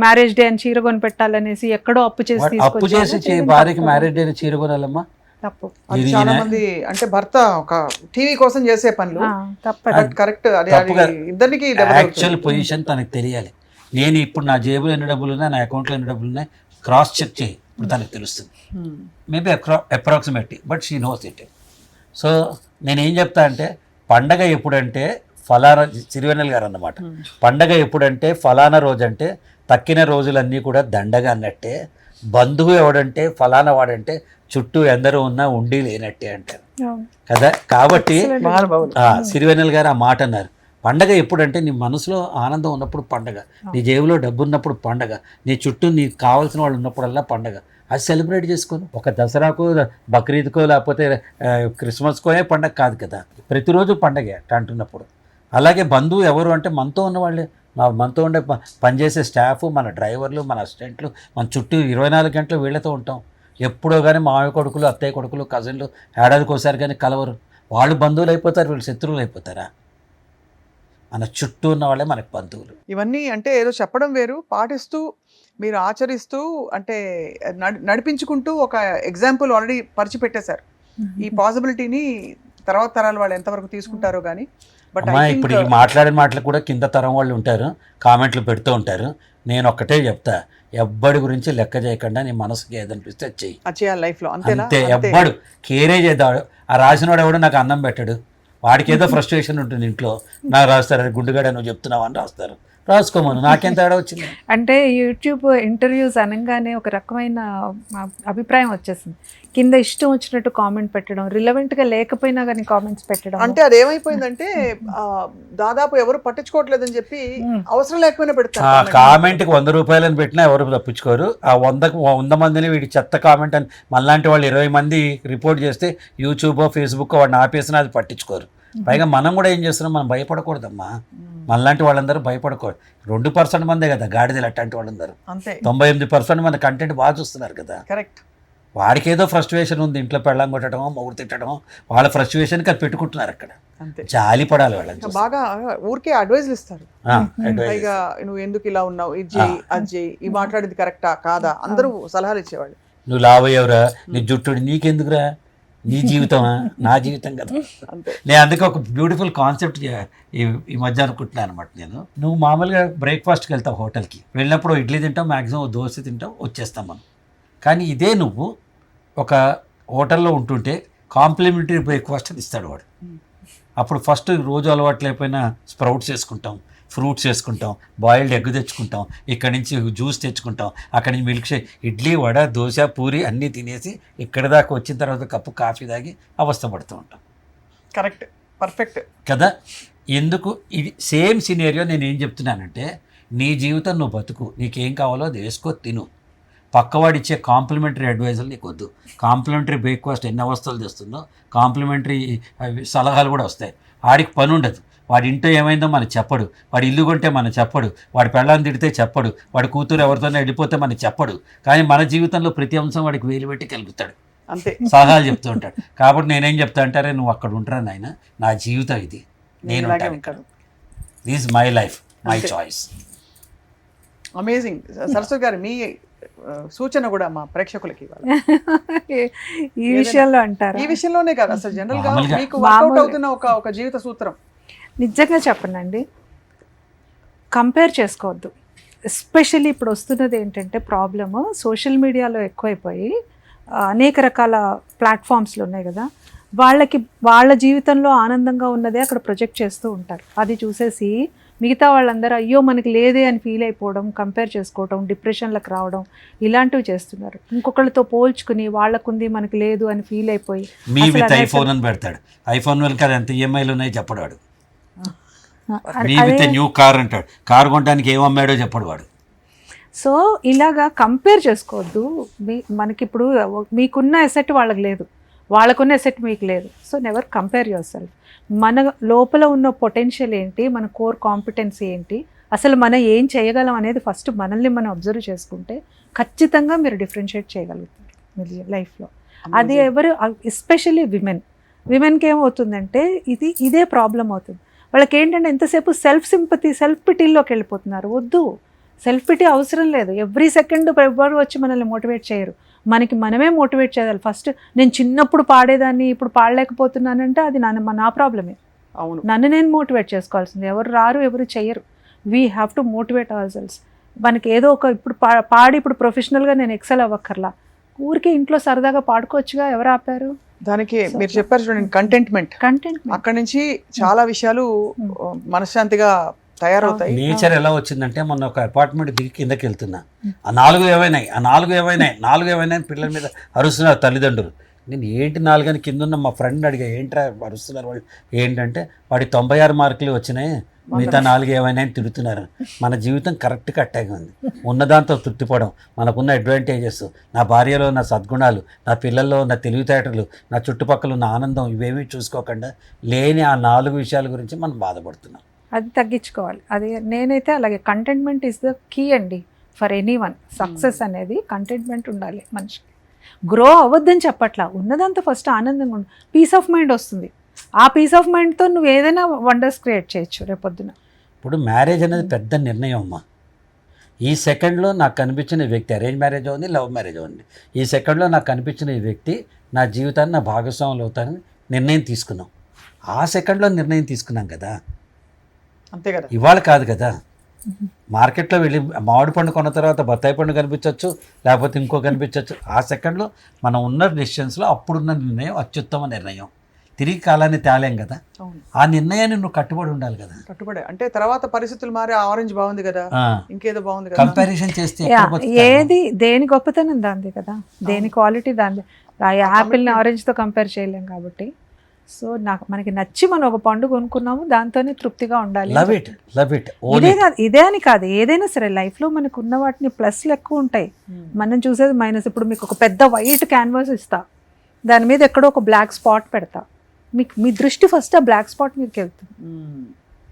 మ్యారేజ్ డే అని చీర కొని పెట్టాలనేసి ఎక్కడో అప్పు చేసి భార్యకి మ్యారేజ్ డే చీర కొనాలమ్మా తప్పు. చాలా మంది అంటే భర్త ఒక టీవీ కోసం చేసే పనులు కరెక్ట్. ఇద్దరికి యాక్చువల్ పొజిషన్ తనకు తెలియాలి. నేను ఇప్పుడు నా జేబులో ఎన్ని డబ్బులు ఉన్నాయి, నా అకౌంట్లో ఎన్ని డబ్బులు ఉన్నాయి క్రాస్ చెక్ చేయి, ఇప్పుడు తనకు తెలుస్తుంది. Maybe approximately, but she knows it. So నేనేం చెప్తా అంటే, పండగ ఎప్పుడంటే ఫలానా, సిరివెన్నెల గారు అన్నమాట, పండగ ఎప్పుడంటే ఫలానా రోజు అంటే తక్కిన రోజులన్నీ కూడా దండగా అన్నట్టే. బంధువు ఎవడంటే ఫలానా వాడంటే చుట్టూ ఎందరూ ఉన్నా ఉండి లేనట్టే అంటారు కదా. కాబట్టి సిరివెన్నెల గారు ఆ మాట అన్నారు. పండగ ఎప్పుడంటే నీ మనసులో ఆనందం ఉన్నప్పుడు పండగ, నీ జేబులో డబ్బు ఉన్నప్పుడు పండగ, నీ చుట్టూ నీకు కావాల్సిన వాళ్ళు ఉన్నప్పుడల్లా పండగ. అది సెలబ్రేట్ చేసుకోను. ఒక దసరాకో బక్రీద్కో లేకపోతే క్రిస్మస్కోనే పండగ కాదు కదా, ప్రతిరోజు పండగే అంటున్నప్పుడు. అలాగే బంధువు ఎవరు అంటే మనతో ఉన్నవాళ్ళే, మనతో ఉండే పనిచేసే స్టాఫ్, మన డ్రైవర్లు, మన అసిస్టెంట్లు, మన చుట్టూ 24 గంటలు వీళ్ళతో ఉంటాం. ఎప్పుడో కానీ మామయ్య కొడుకులు, అత్తయ్య కొడుకులు, కజిన్లు ఏడాదికి ఒకసారి కానీ కలవరు. వాళ్ళు బంధువులు అయిపోతారు, వీళ్ళు శత్రువులు అయిపోతారా? మన చుట్టూ ఉన్న వాళ్ళే మనకు బంధువులు. ఇవన్నీ అంటే ఏదో చెప్పడం వేరు, పాటిస్తూ మీరు ఆచరిస్తూ అంటే నడిపించుకుంటూ ఒక ఎగ్జాంపుల్ ఆల్రెడీ పరిచిపెట్టేశారు. ఈ పాసిబిలిటీని తర్వాత తరాల వాళ్ళు ఎంతవరకు తీసుకుంటారో కానీ. బట్ ఇప్పుడు ఈ మాట్లాడిన మాటలు కూడా కింద తరం వాళ్ళు ఉంటారు, కామెంట్లు పెడుతూ ఉంటారు. నేను ఒక్కటే చెప్తా, ఎవ్వడి గురించి లెక్క చేయకుండా నీ మనసుకి ఏదనిపిస్తే చెయ్యి, చేయాలి లైఫ్లో. అంతే. ఎవ్వడు కేరే చేద్దాడు. ఆ రాసినవాడు ఎవడు నాకు అన్నం పెట్టాడు, వాడికి ఏదో ఫ్రస్ట్రేషన్ ఉంటుంది ఇంట్లో. నాకు రాస్తారు, గుండుగడ నువ్వు చెప్తున్నావు అని రాస్తారు, రాసుకోమను, నాకేం తేడా వచ్చింది. అంటే యూట్యూబ్ ఇంటర్వ్యూస్ అనగానే ఒక రకమైన అభిప్రాయం వచ్చేసింది. కింద ఇష్టం వచ్చినట్టు కామెంట్ పెట్టడం, రిలవెంట్ గా లేకపోయినా కానీ కామెంట్స్ పెట్టడం. అంటే అదేమైపోయిందంటే దాదాపు ఎవరు పట్టించుకోవట్లేదని చెప్పి అవసరం లేకపోయినా పెడతారు. కామెంట్కి 100 రూపాయలని పెట్టినా ఎవరు తప్పించుకోరు. ఆ 100 మందిని వీడి చెత్త కామెంట్ అని మనలాంటి వాళ్ళు 20 మంది రిపోర్ట్ చేస్తే యూట్యూబ్, ఫేస్బుక్ వాడిని ఆపేసినా అది పట్టించుకోరు. పైగా మనం కూడా ఏం చేస్తున్నాం, మనం భయపడకూడదమ్మా. మనలాంటి వాళ్ళందరూ భయపడకూడదు. 2% మందే కదా గాడిదలు అట్లాంటి వాళ్ళందరూ. 99% మన కంటెంట్ బాగా చూస్తున్నారు కదా. కరెక్ట్. వాడికి ఏదో ఫ్రస్ట్రేషన్ ఉంది, ఇంట్లో పెళ్ళం కొట్టడమో మొగుడు తిట్టడమో, వాళ్ళ ఫ్రస్ట్రేషన్కి అది పెట్టుకుంటున్నారు అక్కడ. జాలి పడాలి వాళ్ళని. బాగా ఊరికే అడ్వైజ్లు ఇస్తారు. పైగా నువ్వు ఎందుకు ఇలా ఉన్నావు, ఇది చేయి, అది చేయి, ఈ మాట్లాడేది కరెక్టా కాదా, అందరూ సలహాలు ఇచ్చేవాళ్ళు. నువ్వు లావయ్యవరా, నీ జుట్టుడు నీకెందుకురా, నీ జీవితమా, నా జీవితం కదా. నేను అందుకే ఒక బ్యూటిఫుల్ కాన్సెప్ట్ ఈ మధ్య అనుకుంటున్నాను అనమాట. నువ్వు మామూలుగా బ్రేక్ఫాస్ట్కి వెళ్తావు, హోటల్కి వెళ్ళినప్పుడు ఇడ్లీ తింటాం, మ్యాక్సిమం దోశ తింటాం, వచ్చేస్తాం మనం. కానీ ఇదే నువ్వు ఒక హోటల్లో ఉంటుంటే కాంప్లిమెంటరీ బ్రేక్ఫాస్ట్ అని ఇస్తాడు వాడు. అప్పుడు ఫస్ట్ రోజు అలవాటు లేకపోయినా స్ప్రౌట్స్ వేసుకుంటాం, ఫ్రూట్స్ వేసుకుంటాం, బాయిల్డ్ ఎగ్ తెచ్చుకుంటాం, ఇక్కడి నుంచి జ్యూస్ తెచ్చుకుంటాం, అక్కడి నుంచి మిల్క్ షేక్, ఇడ్లీ, వడ, దోశ, పూరి అన్నీ తినేసి ఇక్కడి దాకా వచ్చిన తర్వాత కప్పు కాఫీ తాగి అవస్థ పడుతూ ఉంటాం. కరెక్ట్, పర్ఫెక్ట్ కదా. ఎందుకు ఇది సేమ్ సినేరియో నేను ఏం చెప్తున్నానంటే, నీ జీవితం నువ్వు బతుకు, నీకేం కావాలో అది వేసుకో, తిను. పక్కవాడిచ్చే కాంప్లిమెంటరీ అడ్వైజులు నీకు వద్దు. కాంప్లిమెంటరీ బ్రేక్ఫాస్ట్ ఎన్ని అవస్థలు తెస్తుందో కాంప్లిమెంటరీ సలహాలు కూడా వస్తాయి. వాడికి పని ఉండదు, వాడి ఇంట్లో ఏమైందో మనకు చెప్పడు, వాడి ఇల్లు కొంటే మనకు చెప్పడు, వాడి పెళ్ళాన్ని తిడితే చెప్పడు, వాడి కూతురు ఎవరితోనే వెళ్ళిపోతే మనకు చెప్పడు. కానీ మన జీవితంలో ప్రతి అంశం వాడికి వేలు పెట్టి కలుగుతాడు. అంతే. సలహాలు చెప్తూ ఉంటాడు. కాబట్టి నేనేం చెప్తా అంటారే, నువ్వు అక్కడ ఉంటారా నాయన, నా జీవితం ఇది, నేను ఇలాగే ఉంటాను ఇక్కడ, ఉంటాను. దిస్ మై లైఫ్, మై అంతే. చాయిస్. అమేజింగ్. సరస్వతి గారు, మీ సూచన కూడా మా ప్రేక్షకులకి ఇవ్వాలి. ఈ విషయంలో అంటారా? ఈ విషయంలోనే కాదు, అసలు జనరల్ గా మామూలుగా. మీకు వర్కౌట్ మామూలుగా. అవుతున్న ఒక జీవిత సూత్రం. నిజంగా చెప్పనండి, కంపేర్ చేసుకోవద్దు. ఎస్పెషల్లీ ఇప్పుడు వస్తున్నది ఏంటంటే ప్రాబ్లమ్, సోషల్ మీడియాలో ఎక్కువైపోయి అనేక రకాల ప్లాట్ఫామ్స్లు ఉన్నాయి కదా, వాళ్ళ జీవితంలో ఆనందంగా ఉన్నదే అక్కడ ప్రొజెక్ట్ చేస్తూ ఉంటారు. అది చూసేసి మిగతా వాళ్ళందరూ అయ్యో మనకి లేదే అని ఫీల్ అయిపోవడం, కంపేర్ చేసుకోవడం, డిప్రెషన్లకు రావడం, ఇలాంటివి చేస్తున్నారు. ఇంకొకళ్ళతో పోల్చుకుని వాళ్ళకుంది మనకి లేదు అని ఫీల్ అయిపోయి మీ అసలు విత్ అదే ఐఫోన్ అని పెడతాడు. ఐఫోన్ వెనక ఎంత ఈఎంఐలు ఉన్నాయి చెప్పడు వాడు. మీ అదే. విత్ న్యూ కార్ అంటాడు. కారు కొనడానికి ఏం అమ్మాడో చెప్పడు వాడు. సో ఇలాగా కంపేర్ చేసుకోవద్దు. మనకిప్పుడు మీకున్న ఎసెట్ వాళ్ళకి లేదు, వాళ్ళకున్న ఎసెట్ మీకు లేదు. So never compare your self. మన లోపల ఉన్న పొటెన్షియల్ ఏంటి, మన కోర్ కాంపిటెన్సీ ఏంటి, అసలు మనం ఏం చేయగలం అనేది ఫస్ట్ మనల్ని మనం అబ్జర్వ్ చేసుకుంటే ఖచ్చితంగా మీరు డిఫరెన్షియేట్ చేయగలుగుతారు మీ లైఫ్లో. అది ఎవరు, ఎస్పెషల్లీ విమెన్కి ఏమవుతుందంటే ఇదే ప్రాబ్లం అవుతుంది. వాళ్ళకి ఏంటంటే ఎంతసేపు సెల్ఫ్ సింపతి, సెల్ఫ్ పిటీల్లోకి వెళ్ళిపోతున్నారు. వద్దు, సెల్ఫ్ పిటీ అవసరం లేదు. ఎవ్రీ సెకండ్ ఎవరు వచ్చి మనల్ని మోటివేట్ చేయరు, మనకి మనమే మోటివేట్ చేయాలి. ఫస్ట్ నేను చిన్నప్పుడు పాడేదాన్ని ఇప్పుడు పాడలేకపోతున్నానంటే అది నా ప్రాబ్లమే. అవును, నన్ను నేను మోటివేట్ చేసుకోవాల్సింది. ఎవరు రారు, ఎవరు చెయ్యరు. We have to motivate hour cells. మనకి ఏదో ఒక ఇప్పుడు పాడి ఇప్పుడు ప్రొఫెషనల్గా నేను ఎక్సెల్ అవ్వక్కర్లా, ఊరికే ఇంట్లో సరదాగా పాడుకోవచ్చుగా, ఎవరు ఆపారు? దానికి మీరు చెప్పారు చూడండి, కంటెంట్. అక్కడి నుంచి చాలా విషయాలు మనశ్శాంతిగా తయారవుతాయి. నేచర్ ఎలా వచ్చిందంటే, మొన్న ఒక అపార్ట్మెంట్ దిగి కిందకి వెళ్తున్నా, ఆ నాలుగు ఏమైనాయి పిల్లల మీద అరుస్తున్నారు తల్లిదండ్రులు. నేను ఏంటి 4 అని కింద ఉన్న మా ఫ్రెండ్ అడిగా, ఏంట్రా అరుస్తున్నారు వాళ్ళు? ఏంటంటే వాడి 96 మార్కులు వచ్చినాయి, మిగతా 4 ఏమైనా అని తిడుతున్నారు. మన జీవితం కరెక్ట్గా అట్టాగే ఉంది. ఉన్నదాంతో తృప్తిపడడం, మనకున్న అడ్వాంటేజెస్, నా భార్యలో నా సద్గుణాలు, నా పిల్లల్లో నా తెలివితేటలు, నా చుట్టుపక్కల ఉన్న ఆనందం, ఇవేమీ చూసుకోకుండా లేని ఆ 4 విషయాల గురించి మనం బాధపడుతున్నాం. అది తగ్గించుకోవాలి. అది నేనైతే అలాగే, కంటెంట్మెంట్ ఈజ్ ద కీ అండి ఫర్ ఎనీ వన్. సక్సెస్ అనేది కంటెంట్మెంట్ ఉండాలి మనిషికి. గ్రో అవ్వద్దని చెప్పట్లా, ఉన్నదంతా ఫస్ట్ ఆనందంగా ఉండు, పీస్ ఆఫ్ మైండ్ వస్తుంది. ఆ పీస్ ఆఫ్ మైండ్తో నువ్వు ఏదైనా వండర్స్ క్రియేట్ చేయొచ్చు రేపొద్దున. ఇప్పుడు మ్యారేజ్ అనేది పెద్ద నిర్ణయం అమ్మా. ఈ సెకండ్లో నాకు కనిపించిన వ్యక్తి, అరేంజ్ మ్యారేజ్ ఉంది, లవ్ మ్యారేజ్ ఉంది, ఈ సెకండ్లో నాకు కనిపించిన ఈ వ్యక్తి నా జీవితాన్ని నా భాగస్వాములు అవుతానని నిర్ణయం తీసుకున్నాం. ఆ సెకండ్లో నిర్ణయం తీసుకున్నాం కదా, అంతే కదా. ఇవాళ కాదు కదా. మార్కెట్లో వెళ్ళి మామిడి పండు కొన్న తర్వాత బత్తాయి పండు కనిపించవచ్చు, లేకపోతే ఇంకో కనిపించవచ్చు. ఆ సెకండ్లో మనం ఉన్న డెసిషన్స్లో అప్పుడున్న నిర్ణయం అత్యుత్తమ నిర్ణయం. తిరిగి కాలాన్ని తేలేం కదా. ఆ నిర్ణయాన్ని నువ్వు కట్టుబడి ఉండాలి కదా. కట్టుబడి అంటే తర్వాత పరిస్థితులు మారి ఆరెంజ్ బాగుంది కదా, ఇంకేదో బాగుంది కదా, కంపారిజన్ చేస్తే ఏది దేని గొప్పతనం దాంది కదా, దేని క్వాలిటీ దాంది. ఆ యాపిల్ని ఆరెంజ్తో కంపేర్ చేయలేం కాబట్టి. సో మనకి నచ్చి మనం ఒక పండు కొనుక్కున్నాము, దాంతోనే తృప్తిగా ఉండాలి. ఇదే అని కాదు, ఏదైనా సరే లైఫ్లో మనకు ఉన్న వాటిని ప్లస్లు ఎక్కువ ఉంటాయి, మనం చూసేది మైనస్. ఇప్పుడు మీకు ఒక పెద్ద వైట్ క్యాన్వాస్ ఇస్తా, దాని మీద ఎక్కడో ఒక బ్లాక్ స్పాట్ పెడతా, మీ దృష్టి ఫస్ట్ ఆ బ్లాక్ స్పాట్ మీదకి వెళ్తుంది.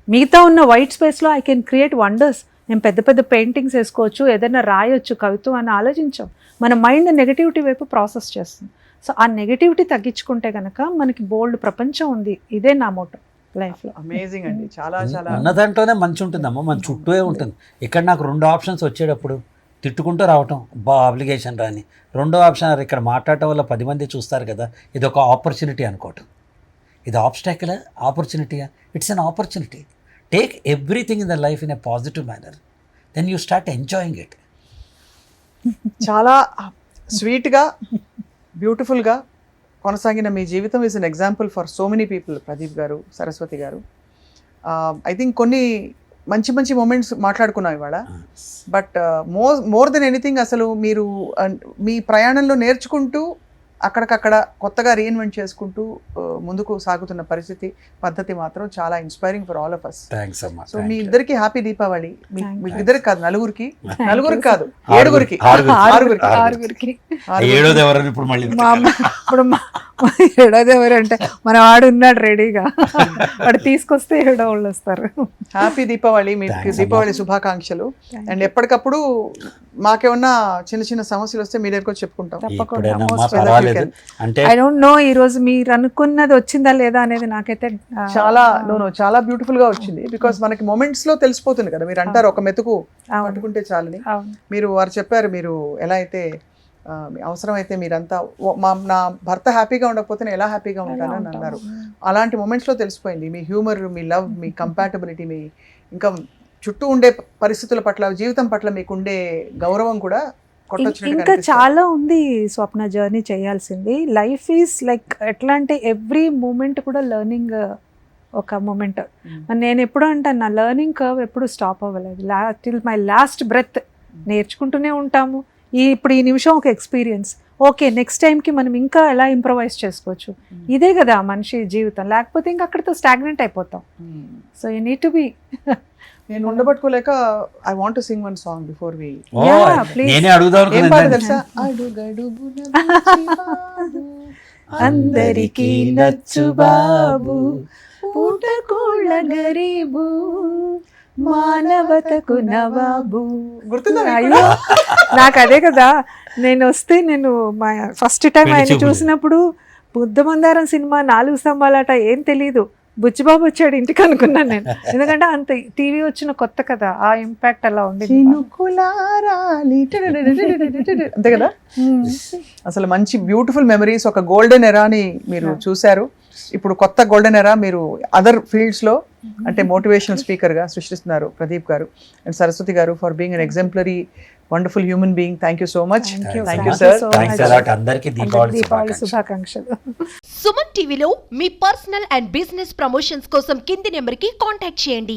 మిగతా ఉన్న వైట్ స్పేస్లో ఐ కెన్ క్రియేట్ వండర్స్. నేను పెద్ద పెద్ద పెయింటింగ్స్ వేసుకోవచ్చు, ఏదైనా రాయొచ్చు, కవిత్వం అని ఆలోచించాం. మన మైండ్ నెగటివిటీ వైపు ప్రాసెస్ చేస్తుంది. సో ఆ నెగటివిటీ తగ్గించుకుంటే కనుక మనకి బోల్డ్ ప్రపంచం ఉంది. ఇదే నా మోటో లైఫ్లో. అమేజింగ్ అండి, చాలా చాలా. ఉన్న దాంట్లోనే మంచి ఉంటుందమ్మా, మన చుట్టూ ఉంటుంది. ఇక్కడ నాకు 2 ఆప్షన్స్ వచ్చేటప్పుడు తిట్టుకుంటూ రావటం, అప్లికేషన్ రాని. 2వ ఆప్షన్ ఇక్కడ మాట్లాడటం వల్ల 10 మంది చూస్తారు కదా, ఇది ఒక ఆపర్చునిటీ అనుకోవటం. ఇది ఆబ్స్టాకిల్, ఆపర్చునిటీయా? It's an opportunity. Take everything in the life in a positive manner, then you start enjoying it. చాలా స్వీట్గా, బ్యూటిఫుల్గా కొనసాగిన మీ జీవితం is an example for so many people. Pradeep garu, Saraswati గారు, ఐ థింక్ కొన్ని మంచి మంచి మూమెంట్స్ మాట్లాడుకున్నాం ఇవాళ. బట్ మోర్ దెన్ ఎనీథింగ్, అసలు మీరు మీ ప్రయాణంలో నేర్చుకుంటూ అక్కడికక్కడ కొత్తగా రీఇన్వెంట్ చేసుకుంటూ ముందుకు సాగుతున్న పద్ధతి మాత్రం చాలా inspiring for all of us. Thanks అమ్మా. సో మీ ఇద్దరికి హ్యాపీ దీపావళి. మీకు ఇద్దరికి కాదు, నలుగురికి కాదు, 7గురికి. ఆరుగురికి. ఏడోది ఎవరని ఇప్పుడు మళ్ళీ ఇప్పుడు ఏడోదేవరు అంటే మన వాడు ఉన్నాడు రెడీగా, వాడు తీసుకొస్తే ఏడో వాళ్ళు వస్తారు. హ్యాపీ దీపావళి, మీకు దీపావళి శుభాకాంక్షలు. అండ్ ఎప్పటికప్పుడు మాకేమన్నా చిన్న చిన్న సమస్యలు వస్తే మీ దగ్గరకు వచ్చి చెప్పుకుంటాం. ఎప్పుడైనా పర్వాలేదు అంటే ఐ డోంట్ నో ఈ రోజు మీరు అనుకున్నది వచ్చిందా లేదా అనేది నాకైతే చాలా చాలా బ్యూటిఫుల్ గా వచ్చింది. బికాస్ మనకి మొమెంట్స్ లో తెలిసిపోతుంది కదా. మీరు అంటారు ఒక మెతుకు పట్టుకుంటే చాలని. మీరు వారు చెప్పారు, మీరు ఎలా అయితే అవసరమైతే మీరంతా నా భర్త హ్యాపీగా ఉండకపోతే నేను ఎలా హ్యాపీగా ఉంటానని అన్నారు. అలాంటి మొమెంట్స్ లో తెలిసిపోయింది మీ హ్యూమర్, మీ లవ్, మీ కంపాటబిలిటీ, మీ ఇంకా చుట్టూ ఉండే పరిస్థితుల పట్ల, జీవితం పట్ల మీకు ఉండే గౌరవం కూడా ఇంకా చాలా ఉంది స్వప్న జర్నీ చేయాల్సింది. లైఫ్ ఈజ్ లైక్ ఎట్లా అంటే ఎవ్రీ మూమెంట్ కూడా లెర్నింగ్ ఒక మూమెంట్. నేను ఎప్పుడు అంటాను, నా లెర్నింగ్ కర్వ్ ఎప్పుడు స్టాప్ అవ్వలేదు. టిల్ మై లాస్ట్ బ్రెత్ నేర్చుకుంటూనే ఉంటాము. ఇప్పుడు ఈ నిమిషం ఒక ఎక్స్పీరియన్స్, ఓకే నెక్స్ట్ టైంకి మనం ఇంకా ఎలా ఇంప్రొవైజ్ చేసుకోవచ్చు. ఇదే కదా మనిషి జీవితం, లేకపోతే ఇంకా అక్కడితో స్టాగ్నెంట్ అయిపోతాం. So you need to be. నేను ఉండబట్టుకోలేక I want to sing one song before we. నేనే అడుగుదాం ఏం పాట తెలుసా? అందరికీ నచ్చు బాబు, పూటకోళ్ళ గరీబు, మానవతకు నవాబు. గుర్తుందా? అయ్యో నాకు అదే కదా. నేను వస్తే నేను మా ఫస్ట్ టైం ఆయన చూసినప్పుడు బుద్ధమందారం సినిమా 4 స్తంభాలట ఏం తెలీదు, బుచ్చిబాబు వచ్చాడు ఇంటికి అనుకున్నాను నేను. ఎందుకంటే అంత టీవీ వచ్చిన కొత్త కదా, ఆ ఇంపాక్ట్ అలా ఉండేది. అంతే కదా. అసలు మంచి బ్యూటిఫుల్ మెమరీస్, ఒక గోల్డెన్ ఎరాని మీరు చూశారు. ఇప్పుడు కొత్త గోల్డెన్ ఎరా మీరు అదర్ ఫీల్డ్స్ లో అంటే మోటివేషనల్ స్పీకర్ గా సృష్టిస్తున్నారు ప్రదీప్ గారు. అండ్ సరస్వతి గారు for being an exemplary wonderful human being. Thank you so much. Thank you sir. అందరికీ దీపావళి శుభాకాంక్షలు. సుమన్ టీవీలో మీ పర్సనల్ అండ్ బిజినెస్ ప్రమోషన్స్ కోసం కింది నెంబర్కి కాంటాక్ట్ చేయండి.